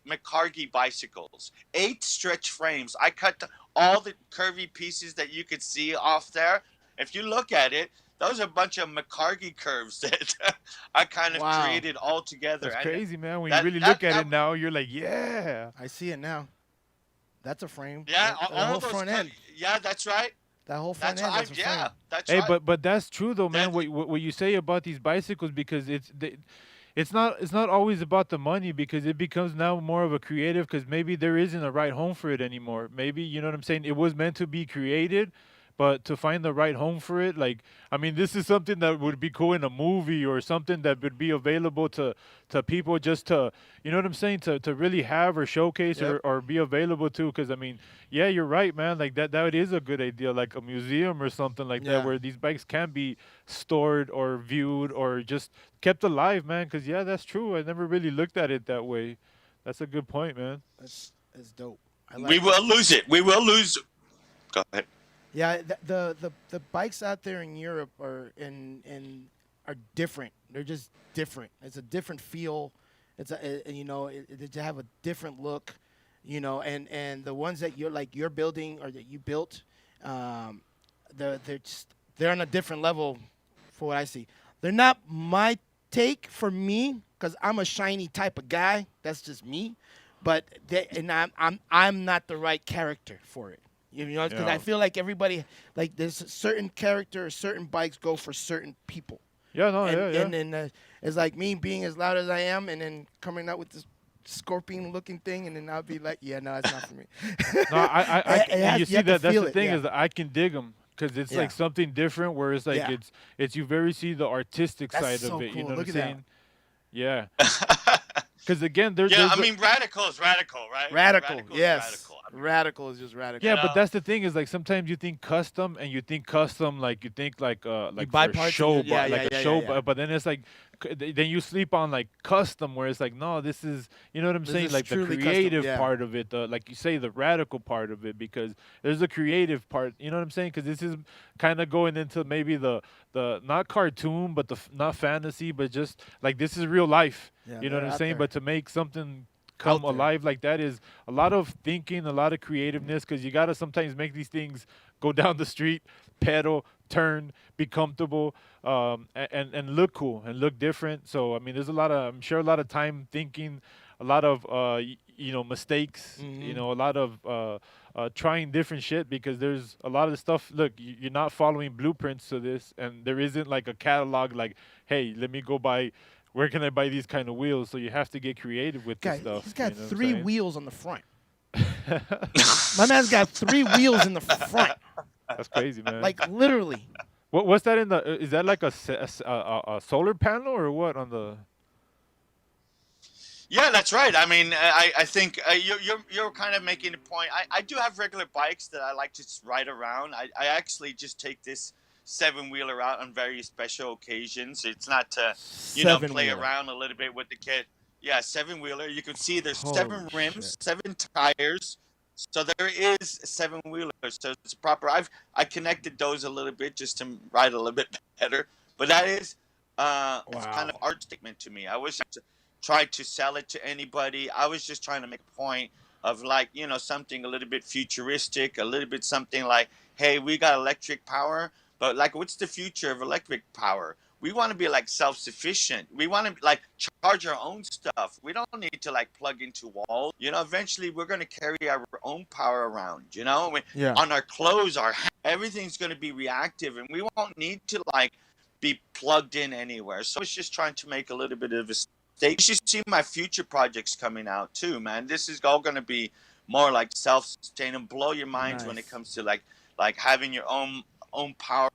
Speaker 5: McCargy bicycles, 8 stretch frames. I cut all the curvy pieces that you could see off there. If you look at it, those are a bunch of McCargy curves that I kind of created all together.
Speaker 3: That's crazy, man. When you really look at it now, you're like, yeah.
Speaker 4: I see it now. That's a frame.
Speaker 5: Yeah,
Speaker 4: that
Speaker 5: all
Speaker 4: whole
Speaker 5: those
Speaker 4: front end.
Speaker 5: Yeah, that's right.
Speaker 4: That whole front
Speaker 5: That's
Speaker 4: end.
Speaker 5: right.
Speaker 4: That's a
Speaker 5: Yeah,
Speaker 4: frame.
Speaker 5: that's
Speaker 3: Hey,
Speaker 5: right.
Speaker 3: but that's true though, man. What you say about these bicycles, because it's not always about the money, because it becomes now more of a creative, because maybe there isn't a right home for it anymore. Maybe, you know what I'm saying, it was meant to be created, but to find the right home for it, like, I mean, this is something that would be cool in a movie, or something that would be available to people, just to, you know what I'm saying, to really have or showcase, or be available to. Because I mean, yeah, you're right, man, like that is a good idea, like a museum or something like that, where these bikes can be stored or viewed or just kept alive, man. Because yeah, that's true, I never really looked at it that way. That's a good point, man.
Speaker 4: That's dope.
Speaker 5: We will lose it. We will lose. Go ahead.
Speaker 4: Yeah, the bikes out there in Europe are different. They're just different. It's a different feel. It's you know, they have a different look, you know, and the ones that you're building or that you built, they're on a different level for what I see. They're not my take for me, because I'm a shiny type of guy. That's just me. But I'm not the right character for it. You know, because I feel like everybody, like, there's a certain character, certain bikes go for certain people.
Speaker 3: Yeah, no,
Speaker 4: And then it's like me being as loud as I am, and then coming out with this scorpion-looking thing, and then I'll be like, yeah, no, it's not for me.
Speaker 3: No, I you see that. That's the thing,
Speaker 4: yeah.
Speaker 3: is that I can dig them, because it's like something different. Where it's like it's you very see the artistic
Speaker 4: That's
Speaker 3: side
Speaker 4: so
Speaker 3: of it.
Speaker 4: cool.
Speaker 3: You know
Speaker 4: Look
Speaker 3: what
Speaker 4: at
Speaker 3: I'm
Speaker 4: that.
Speaker 3: saying? Yeah. Because again, there's
Speaker 5: I mean, radical is radical, right?
Speaker 4: Radical,
Speaker 5: is
Speaker 4: yes.
Speaker 5: radical. I mean,
Speaker 4: Radical is just radical.
Speaker 3: Yeah, but that's the thing, is like sometimes you think custom, and you think custom like you think like
Speaker 4: buy
Speaker 3: for
Speaker 4: parts
Speaker 3: show,
Speaker 4: and yeah,
Speaker 3: like
Speaker 4: yeah,
Speaker 3: a show,
Speaker 4: yeah.
Speaker 3: but then it's like then you sleep on like custom, where it's like, no, this is, you know what I'm
Speaker 4: This
Speaker 3: saying,
Speaker 4: is
Speaker 3: like the
Speaker 4: truly custom,
Speaker 3: creative
Speaker 4: yeah.
Speaker 3: part of it, like you say, the radical part of it, because there's a creative part, you know what I'm saying, because this is kind of going into maybe the not cartoon, but not fantasy, but just like this is real life,
Speaker 4: Yeah,
Speaker 3: you know what
Speaker 4: they're
Speaker 3: I'm
Speaker 4: out
Speaker 3: saying,
Speaker 4: there.
Speaker 3: but to make something come
Speaker 4: there.
Speaker 3: alive like that is a lot of thinking, a lot of creativeness, because you got to sometimes make these things go down the street, pedal, turn, be comfortable, and look cool and look different. So I mean, there's I'm sure a lot of time thinking, a lot of you know, mistakes, you know, a lot of trying different shit, because there's a lot of stuff. Look, you're not following blueprints to this, and there isn't like a catalog like, hey, let me go buy, where can I buy these kind of wheels? So you have to get creative with this stuff.
Speaker 4: He's got
Speaker 3: you know what I'm
Speaker 4: 3
Speaker 3: saying?
Speaker 4: wheels on the front. My man's got 3 wheels in the front,
Speaker 3: That's crazy, man.
Speaker 4: like literally.
Speaker 3: What's that in the? Is that like a solar panel or what on the?
Speaker 5: Yeah, that's right. I mean, I think you're kind of making a point. I do have regular bikes that I like to just ride around. I actually just take this seven wheeler out on very special occasions. It's not to,
Speaker 4: Seven
Speaker 5: play
Speaker 4: wheeler.
Speaker 5: around a little bit with the kid. Yeah, seven wheeler. You can see there's
Speaker 4: Holy
Speaker 5: seven rims,
Speaker 4: shit.
Speaker 5: seven tires. So there is seven wheelers. So it's proper. I connected those a little bit just to ride a little bit better. But that is it's kind of
Speaker 4: Wow.
Speaker 5: art statement to me. I was try to sell it to anybody. I was just trying to make a point of like, something a little bit futuristic, a little bit something like, hey, we got electric power, but like, what's the future of electric power? We want to be like self-sufficient. We want to like charge our own stuff. We don't need to like plug into walls. Eventually we're going to carry our own power around,
Speaker 4: Yeah.
Speaker 5: on our clothes, everything's going to be reactive and we won't need to like be plugged in anywhere. So it's just trying to make a little bit of a you should see my future projects coming out too, man. This is all going to be more like self-sustaining, blow your minds when it
Speaker 4: Nice.
Speaker 5: comes to like having your own power.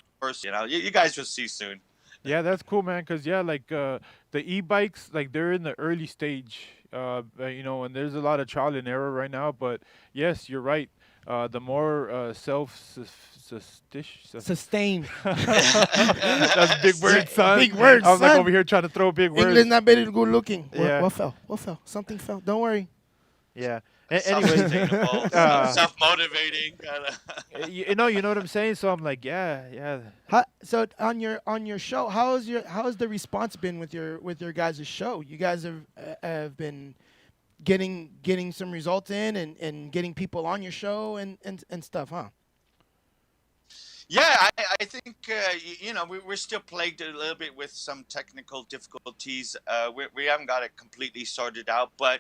Speaker 5: You guys will see soon.
Speaker 3: Yeah, that's cool, man. Cause yeah, like the e-bikes, like they're in the early stage, and there's a lot of trial and error right now. But yes, you're right. The more
Speaker 4: Sustained.
Speaker 3: that's big word, son.
Speaker 4: Big words,
Speaker 3: I was like
Speaker 4: son.
Speaker 3: over here trying to throw big
Speaker 4: English
Speaker 3: words.
Speaker 4: not better than good looking.
Speaker 3: Yeah.
Speaker 4: What fell? What fell? Something fell. Don't worry.
Speaker 3: Yeah. Anyway,
Speaker 5: Self-sustainable,
Speaker 3: uh,
Speaker 5: self-motivating.
Speaker 3: you know what I'm saying. So I'm like, yeah.
Speaker 4: So on your show, how's the response been with your guys' show? You guys have been getting some results in and getting people on your show and stuff, huh?
Speaker 5: Yeah, I think we're still plagued a little bit with some technical difficulties. We haven't got it completely sorted out, but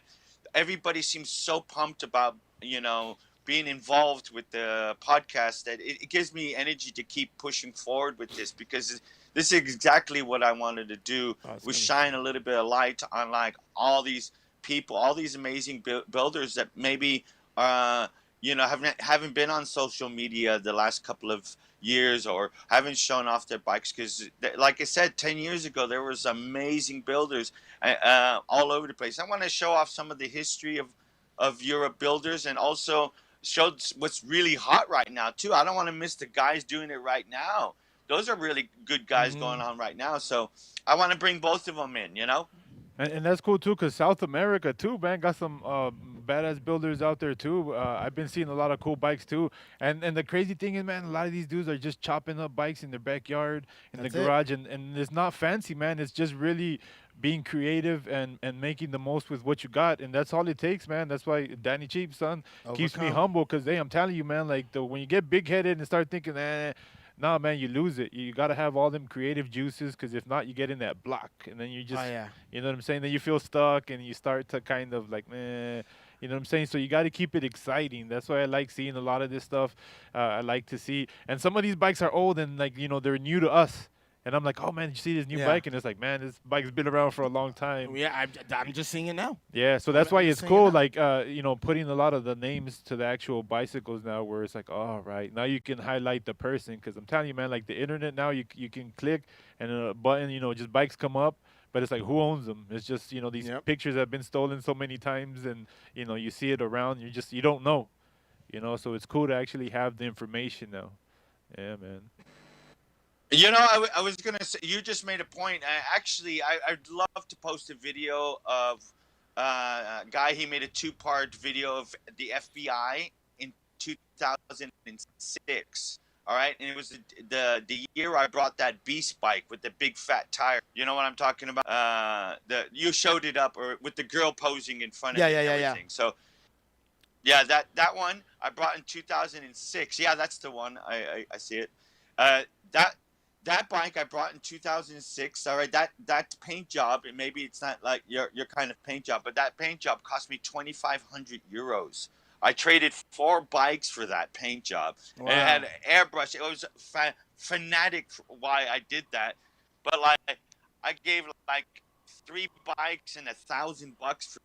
Speaker 5: everybody seems so pumped about being involved with the podcast that it gives me energy to keep pushing forward with this, because this is exactly what I wanted to do, was shine a little bit of light on like all these people, all these amazing builders that maybe haven't been on social media the last couple of years or haven't shown off their bikes, because like I said, 10 years ago there was amazing builders all over the place. I want to show off some of the history of Europe builders, and also show what's really hot right now too. I don't want to miss the guys doing it right now. Those are really good guys going on right now, so I want to bring both of them in.
Speaker 3: And that's cool too, cause South America too, man, got some badass builders out there too. I've been seeing a lot of cool bikes too, and the crazy thing is, man, a lot of these dudes are just chopping up bikes in their backyard, in
Speaker 4: That's
Speaker 3: the
Speaker 4: it.
Speaker 3: garage, and it's not fancy, man. It's just really being creative and making the most with what you got, and that's all it takes, man. That's why Danny Cheap, son, keeps me
Speaker 4: Overcome.
Speaker 3: humble, cause I'm telling you, man, like when you get big headed and start thinking, nah, man, you lose it. You got to have all them creative juices, because if not, you get in that block, and then you just,
Speaker 4: Oh yeah.
Speaker 3: you know what I'm saying? Then you feel stuck, and you start to kind of like, you know what I'm saying? So you got to keep it exciting. That's why I like seeing a lot of this stuff. I like to see, and some of these bikes are old, and like they're new to us. And I'm like, oh man, you see this new
Speaker 4: Yeah.
Speaker 3: bike? And it's like, man, this bike's been around for a long time.
Speaker 4: Yeah, I'm just seeing it now.
Speaker 3: Yeah, so that's
Speaker 4: I'm
Speaker 3: why
Speaker 4: just
Speaker 3: it's
Speaker 4: saying
Speaker 3: cool,
Speaker 4: that.
Speaker 3: like putting a lot of the names to the actual bicycles now, where it's like, all right, now you can highlight the person, because I'm telling you, man, like the internet now, you can click and a button, just bikes come up, but it's like, who owns them? It's just these
Speaker 4: Yep.
Speaker 3: pictures have been stolen so many times, and you see it around, you don't know, so it's cool to actually have the information now. Yeah, man.
Speaker 5: I was gonna say, you just made a point. I'd love to post a video of a guy. He made a two-part video of the FBI in 2006. All right, and it was the year I brought that beast bike with the big fat tire. You know what I'm talking about? You showed it up, or with the girl posing in front of it and everything. So yeah, that one I brought in 2006. Yeah, that's the one. I see it. That bike I brought in 2006. All right, that paint job, and maybe it's not like your kind of paint job, but that paint job cost me 2,500 euros. I traded 4 bikes for that paint job.
Speaker 4: Wow.
Speaker 5: And it had airbrush. It was fanatic why I did that, but like I gave like 3 bikes and $1,000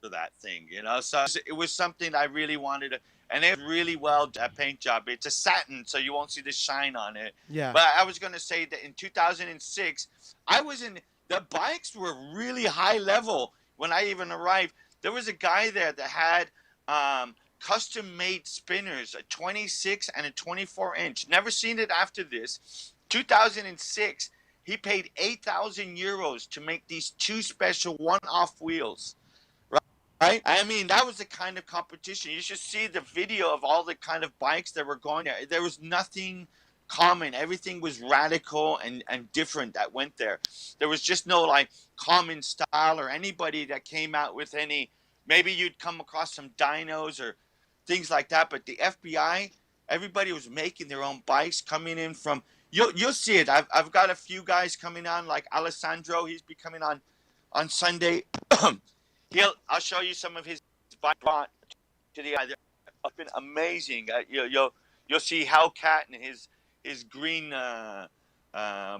Speaker 5: for that thing. So it was something I really wanted to. And it really well, that paint job. It's a satin, so you won't see the shine on it.
Speaker 4: Yeah.
Speaker 5: But I was going to say that in 2006, the bikes were really high level when I even arrived. There was a guy there that had custom made spinners, a 26 and a 24 inch. Never seen it after this. 2006, he paid 8,000 euros to make these two special one-off wheels. Right? I mean, that was the kind of competition. You should see the video of all the kind of bikes that were going there. There was nothing common. Everything was radical and different that went there. There was just no like common style or anybody that came out with any. Maybe you'd come across some dynos or things like that. But the FBI, everybody was making their own bikes coming in from. You'll see it. I've got a few guys coming on, like Alessandro. He's be coming on Sunday. I'll show you some of his bike to the eye. They've been amazing. You'll see Hellcat and his green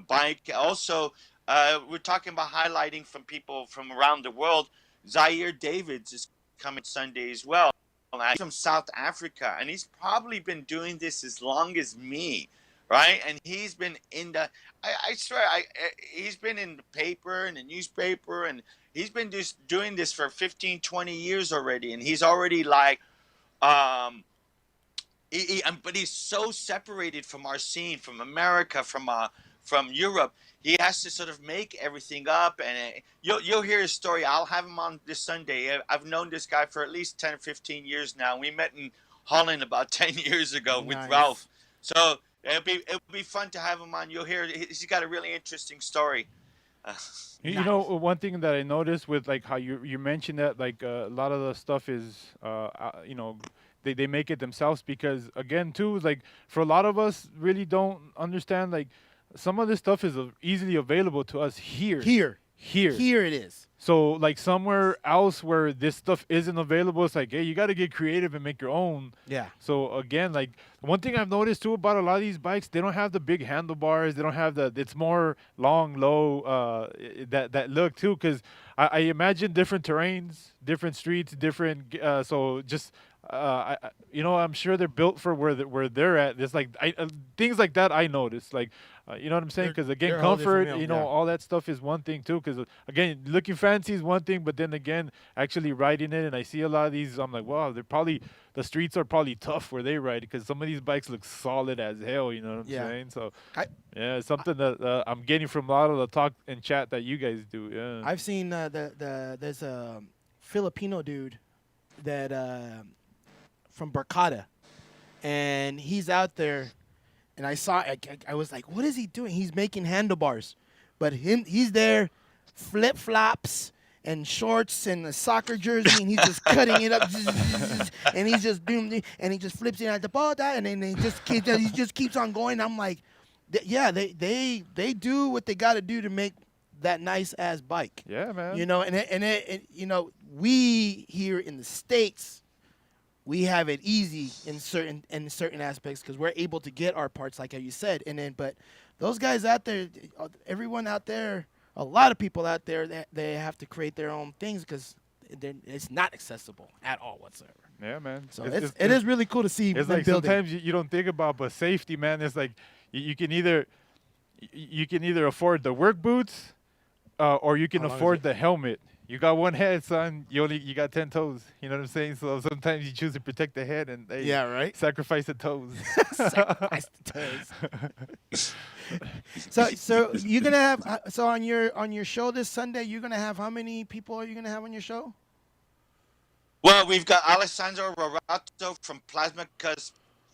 Speaker 5: bike. Also, we're talking about highlighting from people from around the world. Zaire Davids is coming Sunday as well. He's from South Africa, and he's probably been doing this as long as me, right? And he's been in the, I swear, he's been in the paper and the newspaper, and he's been just doing this for 15, 20 years already, and he's already like, but he's so separated from our scene, from America, from Europe. He has to sort of make everything up, and you'll hear his story. I'll have him on this Sunday. I've known this guy for at least 10 or 15 years now. We met in Holland about 10 years ago with Ralph. So it'll be fun to have him on. You'll hear he's got a really interesting story.
Speaker 3: You know, one thing that I noticed with like how you mentioned that like a lot of the stuff is you know, they make it themselves, because again too, like for a lot of us really don't understand, like some of this stuff is easily available to us here
Speaker 4: it is.
Speaker 3: So like somewhere else where this stuff isn't available, it's like, hey, you got to get creative and make your own.
Speaker 4: Yeah.
Speaker 3: So again, like one thing I've noticed too about a lot of these bikes, they don't have the big handlebars. They don't have it's more long, low, that look too. Because I imagine different terrains, different streets, different. So just. You know, I'm sure they're built for where they're at. It's like things like that I noticed. Like, you know what I'm saying? Because again, comfort, you know, all that stuff is one thing too. Because again, looking fancy is one thing, but then again, actually riding it, and I see a lot of these, I'm like, wow, the streets are probably tough where they ride, because some of these bikes look solid as hell. You know what I'm saying? So yeah, it's something that I'm getting from a lot of the talk and chat that you guys do. Yeah,
Speaker 4: I've seen there's a Filipino dude that. From Barcata, and he's out there, and I was like, what is he doing? He's making handlebars, but he's there, flip flops and shorts and a soccer jersey, and he's just cutting it up, and he's just doing, and he just flips it at the ball, and then he just keeps on going. I'm like, yeah, they do what they got to do to make that nice ass bike.
Speaker 3: Yeah, man.
Speaker 4: You know, and you know, we here in the States, we have it easy in certain aspects because we're able to get our parts, like how you said. And then, but those guys out there, everyone out there, a lot of people out there, they have to create their own things because it's not accessible at all whatsoever.
Speaker 3: Yeah, man.
Speaker 4: So it is really cool to see.
Speaker 3: It's like building. Sometimes you don't think about, but safety, man. It's like you can either afford the work boots, or you can afford the helmet. You got one head, son. You got 10 toes. You know what I'm saying? So sometimes you choose to protect the head and sacrifice the toes.
Speaker 4: Sacrifice the toes. So you're gonna have on your show this Sunday. You're gonna have how many people are you gonna have on your show?
Speaker 5: Well, we've got Alessandro Rorato from Plasma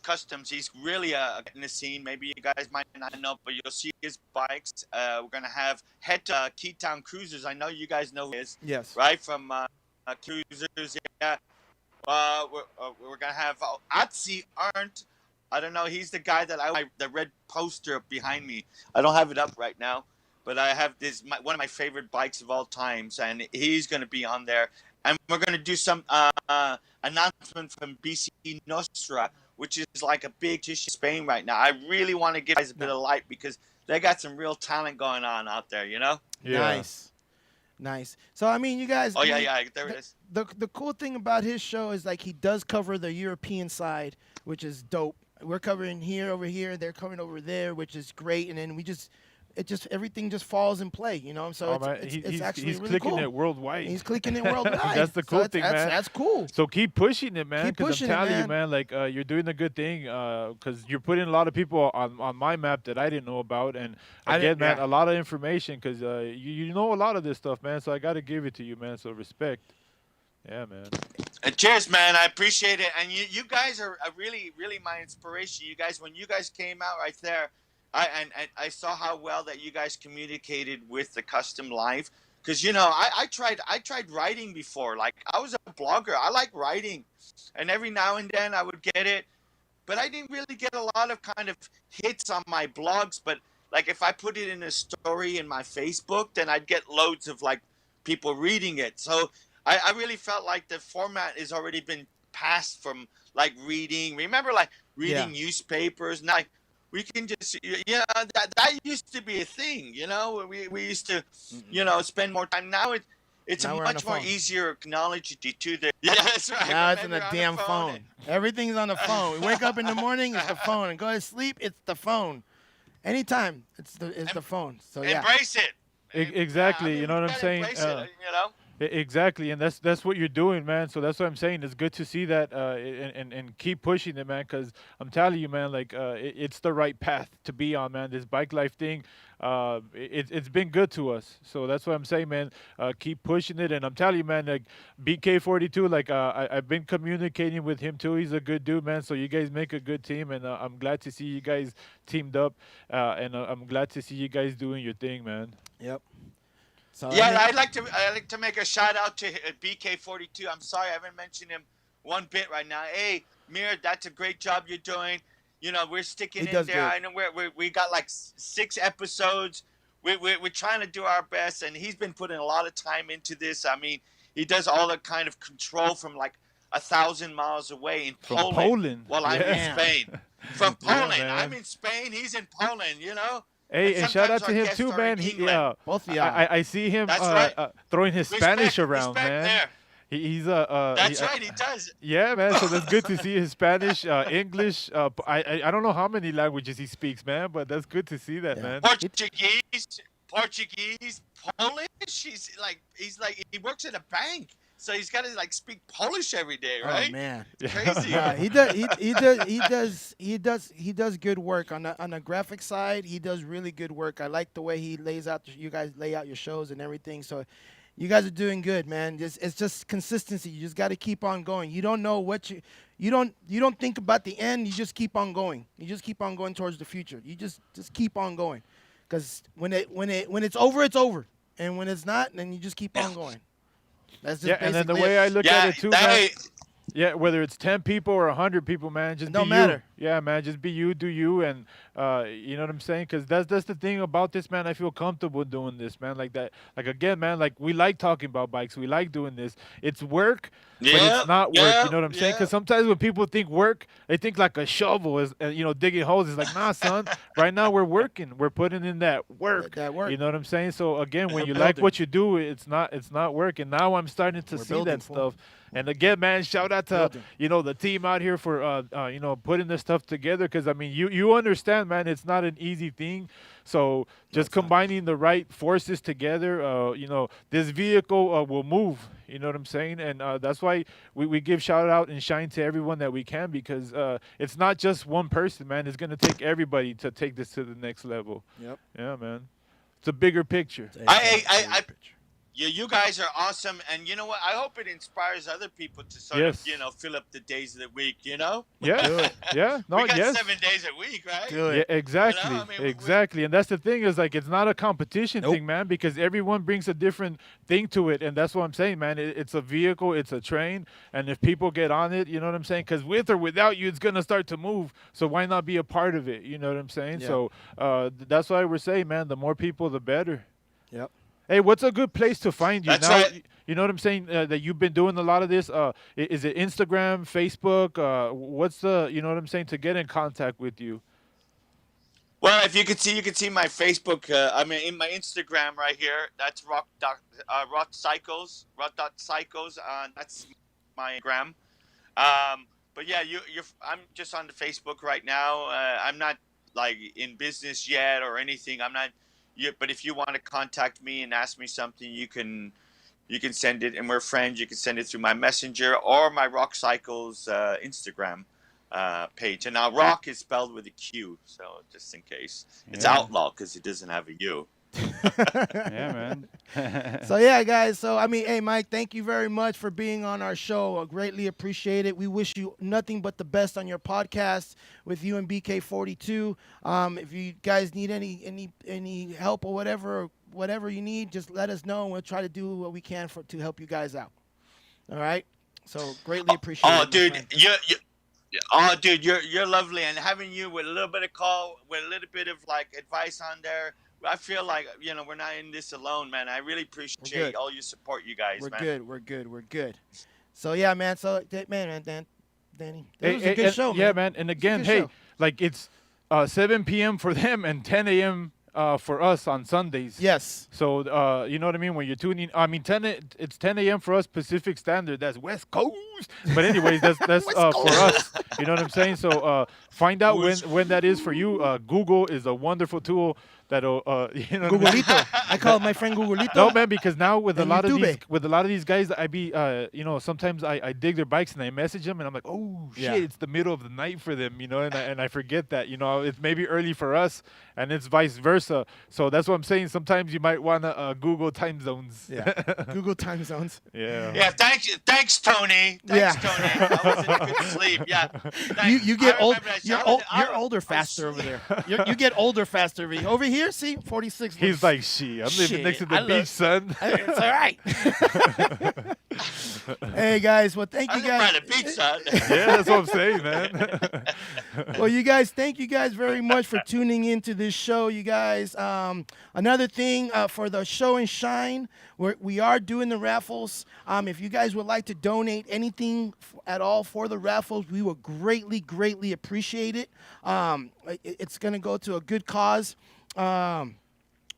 Speaker 5: Customs. He's really in the scene. Maybe you guys might not know, but you'll see his bikes. We're gonna have Keytown Cruisers. I know you guys know his.
Speaker 4: Yes.
Speaker 5: Right, from Cruisers. Yeah. We're gonna have Atsi Arndt. I don't know. He's the guy that the red poster behind me. I don't have it up right now, but I have one of my favorite bikes of all times, and he's gonna be on there. And we're gonna do some announcement from BC Nostra, which is like a big tissue in Spain right now. I really want to give guys a bit of light because they got some real talent going on out there, you know?
Speaker 3: Yeah.
Speaker 4: Nice. So, I mean, you guys...
Speaker 5: Oh, yeah, there it is.
Speaker 4: The cool thing about his show is, like, he does cover the European side, which is dope. We're covering here, over here. They're covering over there, which is great. And then it just everything just falls in play, you know. So
Speaker 3: Oh man,
Speaker 4: it's actually
Speaker 3: he's
Speaker 4: really
Speaker 3: clicking
Speaker 4: cool.
Speaker 3: it worldwide.
Speaker 4: He's clicking it worldwide.
Speaker 3: That's the
Speaker 4: So
Speaker 3: cool thing, man.
Speaker 4: that's cool.
Speaker 3: So keep pushing it, man.
Speaker 4: Keep
Speaker 3: Because I'm
Speaker 4: pushing it,
Speaker 3: telling you,
Speaker 4: man.
Speaker 3: man, like you're doing a good thing. Because you're putting a lot of people on my map that I didn't know about, and
Speaker 4: I
Speaker 3: again,
Speaker 4: didn't.
Speaker 3: man,
Speaker 4: Yeah.
Speaker 3: a lot of information. Because you know a lot of this stuff, man. So I got to give it to you, man. So respect. Yeah, man.
Speaker 5: Cheers, man. I appreciate it. And you guys are really, really my inspiration. You guys, when you guys came out right there, I saw how well that you guys communicated with the custom live. Because I tried writing before. Like I was a blogger. I like writing, and every now and then I would get it, but I didn't really get a lot of kind of hits on my blogs. But like if I put it in a story in my Facebook, then I'd get loads of like people reading it. So I really felt like the format has already been passed from like reading. Remember, like reading newspapers. Now, like, we can just that used to be a thing. We used to spend more time. Now it's
Speaker 4: Now
Speaker 5: a
Speaker 4: we're on
Speaker 5: much
Speaker 4: the
Speaker 5: more
Speaker 4: phone.
Speaker 5: easier technology to the. Yeah, that's right.
Speaker 4: Now
Speaker 5: But
Speaker 4: it's
Speaker 5: then
Speaker 4: on the
Speaker 5: you're
Speaker 4: damn
Speaker 5: the
Speaker 4: phone. Everything's on the phone. We wake up in the morning, it's the phone, and go to sleep, it's the phone. Anytime, it's the phone. So yeah.
Speaker 5: Embrace it.
Speaker 3: Exactly. You know what I'm
Speaker 5: gotta
Speaker 3: saying?
Speaker 5: embrace it.
Speaker 3: Exactly, and that's what you're doing, man. So that's what I'm saying. It's good to see that, and keep pushing it, man. Because I'm telling you, man, like it's the right path to be on, man. This bike life thing, it's been good to us. So that's what I'm saying, man. Keep pushing it, and I'm telling you, man, like BK42, like I've been communicating with him too. He's a good dude, man. So you guys make a good team, and I'm glad to see you guys teamed up, and I'm glad to see you guys doing your thing, man.
Speaker 4: Yep. So
Speaker 5: Yeah, I'd like to make a shout out to BK42. I'm sorry I haven't mentioned him one bit right now. Hey, Mir, that's a great job you're doing. We're sticking in there.
Speaker 4: Good.
Speaker 5: I know we got like 6 episodes. We're trying to do our best, and he's been putting a lot of time into this. I mean, he does all the kind of control from like 1,000 miles away in
Speaker 3: From
Speaker 5: Poland.
Speaker 3: Poland.
Speaker 5: While I'm
Speaker 3: Yeah.
Speaker 5: in Spain. From Poland.
Speaker 3: man.
Speaker 5: I'm in Spain. He's in Poland.
Speaker 3: Hey, and shout out
Speaker 5: sometimes
Speaker 3: to
Speaker 5: our
Speaker 3: him
Speaker 5: guests
Speaker 3: too,
Speaker 5: are
Speaker 3: man.
Speaker 5: in
Speaker 3: He,
Speaker 5: England.
Speaker 4: Both of y'all.
Speaker 3: I see him
Speaker 5: That's right.
Speaker 3: throwing his Spanish
Speaker 5: Respect,
Speaker 3: around,
Speaker 5: respect
Speaker 3: man.
Speaker 5: there.
Speaker 3: He's
Speaker 5: That's right, he does.
Speaker 3: Yeah, man. So that's good to see his Spanish, English. I don't know how many languages he speaks, man, but that's good to see that, man.
Speaker 5: Portuguese, Polish. He's like he works at a bank, so he's got to like speak Polish every day, right?
Speaker 4: Oh man.
Speaker 5: Crazy.
Speaker 4: Yeah, he does good work on the graphic side. He does really good work. I like the way he lays out you guys lay out your shows and everything. So you guys are doing good, man. It's just consistency. You just got to keep on going. You don't know what you don't think about the end. You just keep on going. You just keep on going towards the future. You just keep on going, because when it's over, it's over, and when it's not, then you just keep on going. That's just
Speaker 3: and then the
Speaker 4: basically
Speaker 3: way I look at it too, man.
Speaker 5: Hey,
Speaker 3: Yeah, whether it's 10 people or 100 people, man, just
Speaker 4: Don't
Speaker 3: be
Speaker 4: matter.
Speaker 3: you. Yeah, man, just be you, do you, and you know what I'm saying? Because that's the thing about this, man. I feel comfortable doing this, man. Like that, like again, man. Like we like talking about bikes. We like doing this. It's work, but it's not work. You know what I'm saying? Because sometimes when people think work, they think like a shovel is, digging holes. It's like, nah, son. Right now we're working. We're putting in that work.
Speaker 4: That work.
Speaker 3: You know what I'm saying? So again, when
Speaker 4: We're
Speaker 3: you like
Speaker 4: building.
Speaker 3: what you do, it's not work. And now I'm starting to
Speaker 4: We're
Speaker 3: see
Speaker 4: building,
Speaker 3: that
Speaker 4: fool.
Speaker 3: stuff. And again, man, shout out to
Speaker 4: Building.
Speaker 3: the team out here for putting this stuff together. Because I mean, you understand, man, it's not an easy thing. So just combining the right forces together, this vehicle will move. You know what I'm saying? And that's why we give shout out and shine to everyone that we can, because it's not just one person, man. It's gonna take everybody to take this to the next level.
Speaker 4: Yep.
Speaker 3: Yeah, man. It's a bigger picture.
Speaker 5: You guys are awesome, and you know what? I hope it inspires other people to sort of, fill up the days of the week.
Speaker 3: Yeah,
Speaker 4: Do
Speaker 3: yeah. No,
Speaker 5: we got
Speaker 3: yes.
Speaker 5: 7 days a week, right?
Speaker 4: Do
Speaker 3: Yeah,
Speaker 4: it.
Speaker 3: exactly,
Speaker 5: I mean,
Speaker 3: exactly, and that's the thing is like it's not a competition thing, man, because everyone brings a different thing to it, and that's what I'm saying, man. It's a vehicle, it's a train, and if people get on it, you know what I'm saying? Because with or without you, it's gonna start to move. So why not be a part of it? You know what I'm saying?
Speaker 4: Yeah.
Speaker 3: So that's why we're saying, man, the more people, the better.
Speaker 4: Yep.
Speaker 3: Hey, what's a good place to find you?
Speaker 5: That's
Speaker 3: now,
Speaker 5: right.
Speaker 3: You know what I'm saying? That you've been doing a lot of this. Is it Instagram, Facebook? What's you know what I'm saying, to get in contact with you?
Speaker 5: Well, if you could see my Facebook. In my Instagram right here. That's rock cycles. That's my gram. But yeah, I'm just on the Facebook right now. I'm not like in business yet or anything. I'm not but if you want to contact me and ask me something, you can send it, and we're friends. You can send it through my messenger or my Rock Cycles Instagram page. And now Rock is spelled with a Q, so just in case. It's Outlaw because it doesn't have a U.
Speaker 3: Yeah, man.
Speaker 4: So yeah, guys. So I mean, hey, Mike, thank you very much for being on our show. I greatly appreciate it. We wish you nothing but the best on your podcast with you and BK42. If you guys need any help or whatever you need, just let us know, and we'll try to do what we can to help you guys out. All right. So greatly appreciate it.
Speaker 5: Dude, you're lovely, and having you with a little bit of call, with a little bit of like advice on there. I feel like, we're not in this alone, man. I really appreciate all your support, you guys, man.
Speaker 4: We're good. So, yeah, man. So, Danny, it was a good show, man.
Speaker 3: Yeah, man. And again, hey, like it's 7 p.m. for them and 10 a.m. For us on Sundays.
Speaker 4: Yes.
Speaker 3: So, you know what I mean? When you're tuning, I mean, it's 10 a.m. for us Pacific Standard. That's West Coast. But anyways, that's for us. You know what I'm saying? So, find out when that is for you. Google is a wonderful tool that'll,
Speaker 4: Googleito. I call my friend Googleito.
Speaker 3: No, man, because now with a lot of these guys, I be, sometimes I dig their bikes and I message them and I'm like, oh shit, it's the middle of the night for them, and I forget that, it's maybe early for us and it's vice versa. So that's what I'm saying. Sometimes you might want to Google time zones.
Speaker 4: Yeah. Google time zones.
Speaker 3: Yeah.
Speaker 5: Yeah. Thanks, Tony. Tony. I was in a good sleep. Yeah.
Speaker 4: You get old. You're older faster over there. You get older faster over here. See, 46.
Speaker 3: He's like, I'm living next to the beach, son.
Speaker 4: It's all right. Hey, guys. Well, thank you guys.
Speaker 5: I'm the beach, son.
Speaker 3: Yeah, that's what I'm saying, man.
Speaker 4: Well, you guys, thank you guys very much for tuning into this show, you guys. Another thing for the show and shine, we are doing the raffles. If you guys would like to donate anything at all for the raffles, we will greatly appreciate it. It's going to go to a good cause. We're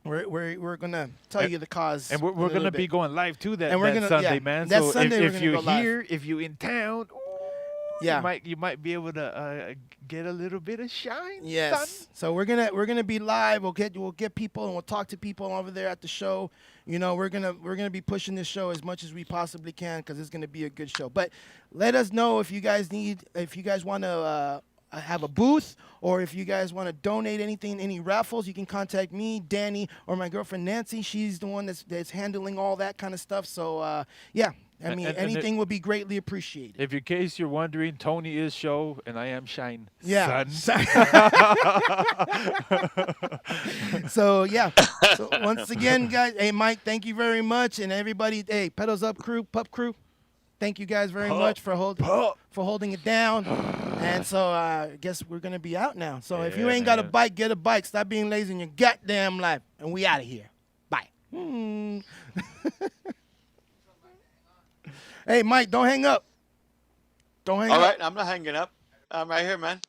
Speaker 4: gonna tell you the cause,
Speaker 3: and we're gonna be going live too that Sunday, man.
Speaker 4: That
Speaker 3: so
Speaker 4: Sunday
Speaker 3: if you're here, if you're in town, you might be able to get a little bit of shine.
Speaker 4: Yes. Son. So we're gonna be live. We'll get people and we'll talk to people over there at the show. We're gonna be pushing this show as much as we possibly can because it's gonna be a good show. But let us know if you guys want to. Have a booth, or if you guys want to donate anything, any raffles, you can contact me, Danny, or my girlfriend Nancy. She's the one that's handling all that kind of stuff. So anything would be greatly appreciated.
Speaker 3: If in case you're wondering, Tony is show and I am shine.
Speaker 4: Yeah.
Speaker 3: Son.
Speaker 4: So once again, guys, hey Mike, thank you very much, and everybody, hey Pedals Up crew, Pup crew. Thank you guys very much for holding it down. And so I guess we're going to be out now. So if you ain't got a bike, get a bike. Stop being lazy in your goddamn life. And we out of here. Bye. Hey, Mike, don't hang up. Don't hang up.
Speaker 5: All right, I'm not hanging up. I'm right here, man.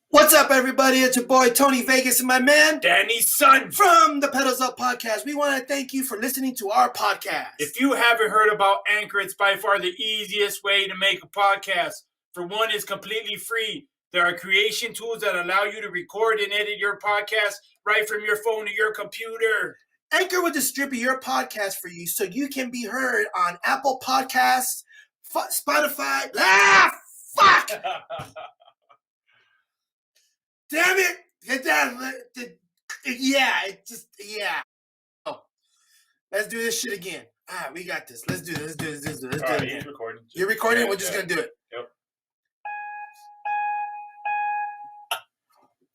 Speaker 4: What's up, everybody? It's your boy, Tony Vegas, and my man,
Speaker 6: Danny's son
Speaker 4: from the Pedals Up Podcast. We want to thank you for listening to our podcast.
Speaker 6: If you haven't heard about Anchor, it's by far the easiest way to make a podcast. For one, it's completely free. There are creation tools that allow you to record and edit your podcast right from your phone or your computer.
Speaker 4: Anchor will distribute your podcast for you so you can be heard on Apple Podcasts, Spotify. Fuck! Damn it! Oh, let's do this shit again. All right, we got this. Let's do this. Let's do it again.
Speaker 6: He's recording.
Speaker 4: You're recording? We're just going to do it.
Speaker 6: Yep.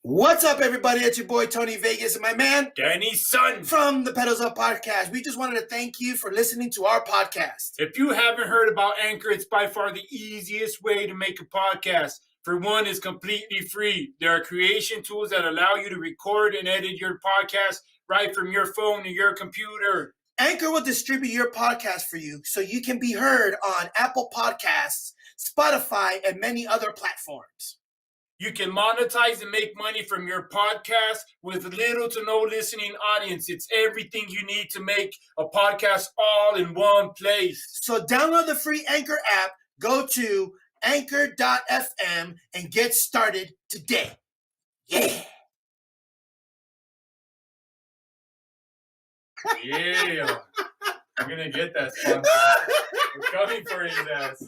Speaker 4: What's up, everybody? It's your boy, Tony Vegas, and my man,
Speaker 6: Danny's son
Speaker 4: from the Pedals Up Podcast. We just wanted to thank you for listening to our podcast.
Speaker 6: If you haven't heard about Anchor, it's by far the easiest way to make a podcast. For one, it's completely free. There are creation tools that allow you to record and edit your podcast right from your phone or your computer.
Speaker 4: Anchor will distribute your podcast for you so you can be heard on Apple Podcasts, Spotify, and many other platforms.
Speaker 6: You can monetize and make money from your podcast with little to no listening audience. It's everything you need to make a podcast all in one place.
Speaker 4: So download the free Anchor app, go to anchor.fm, and get started today. Yeah.
Speaker 6: Yeah. I'm going to get that sponsor. We're coming for his ass.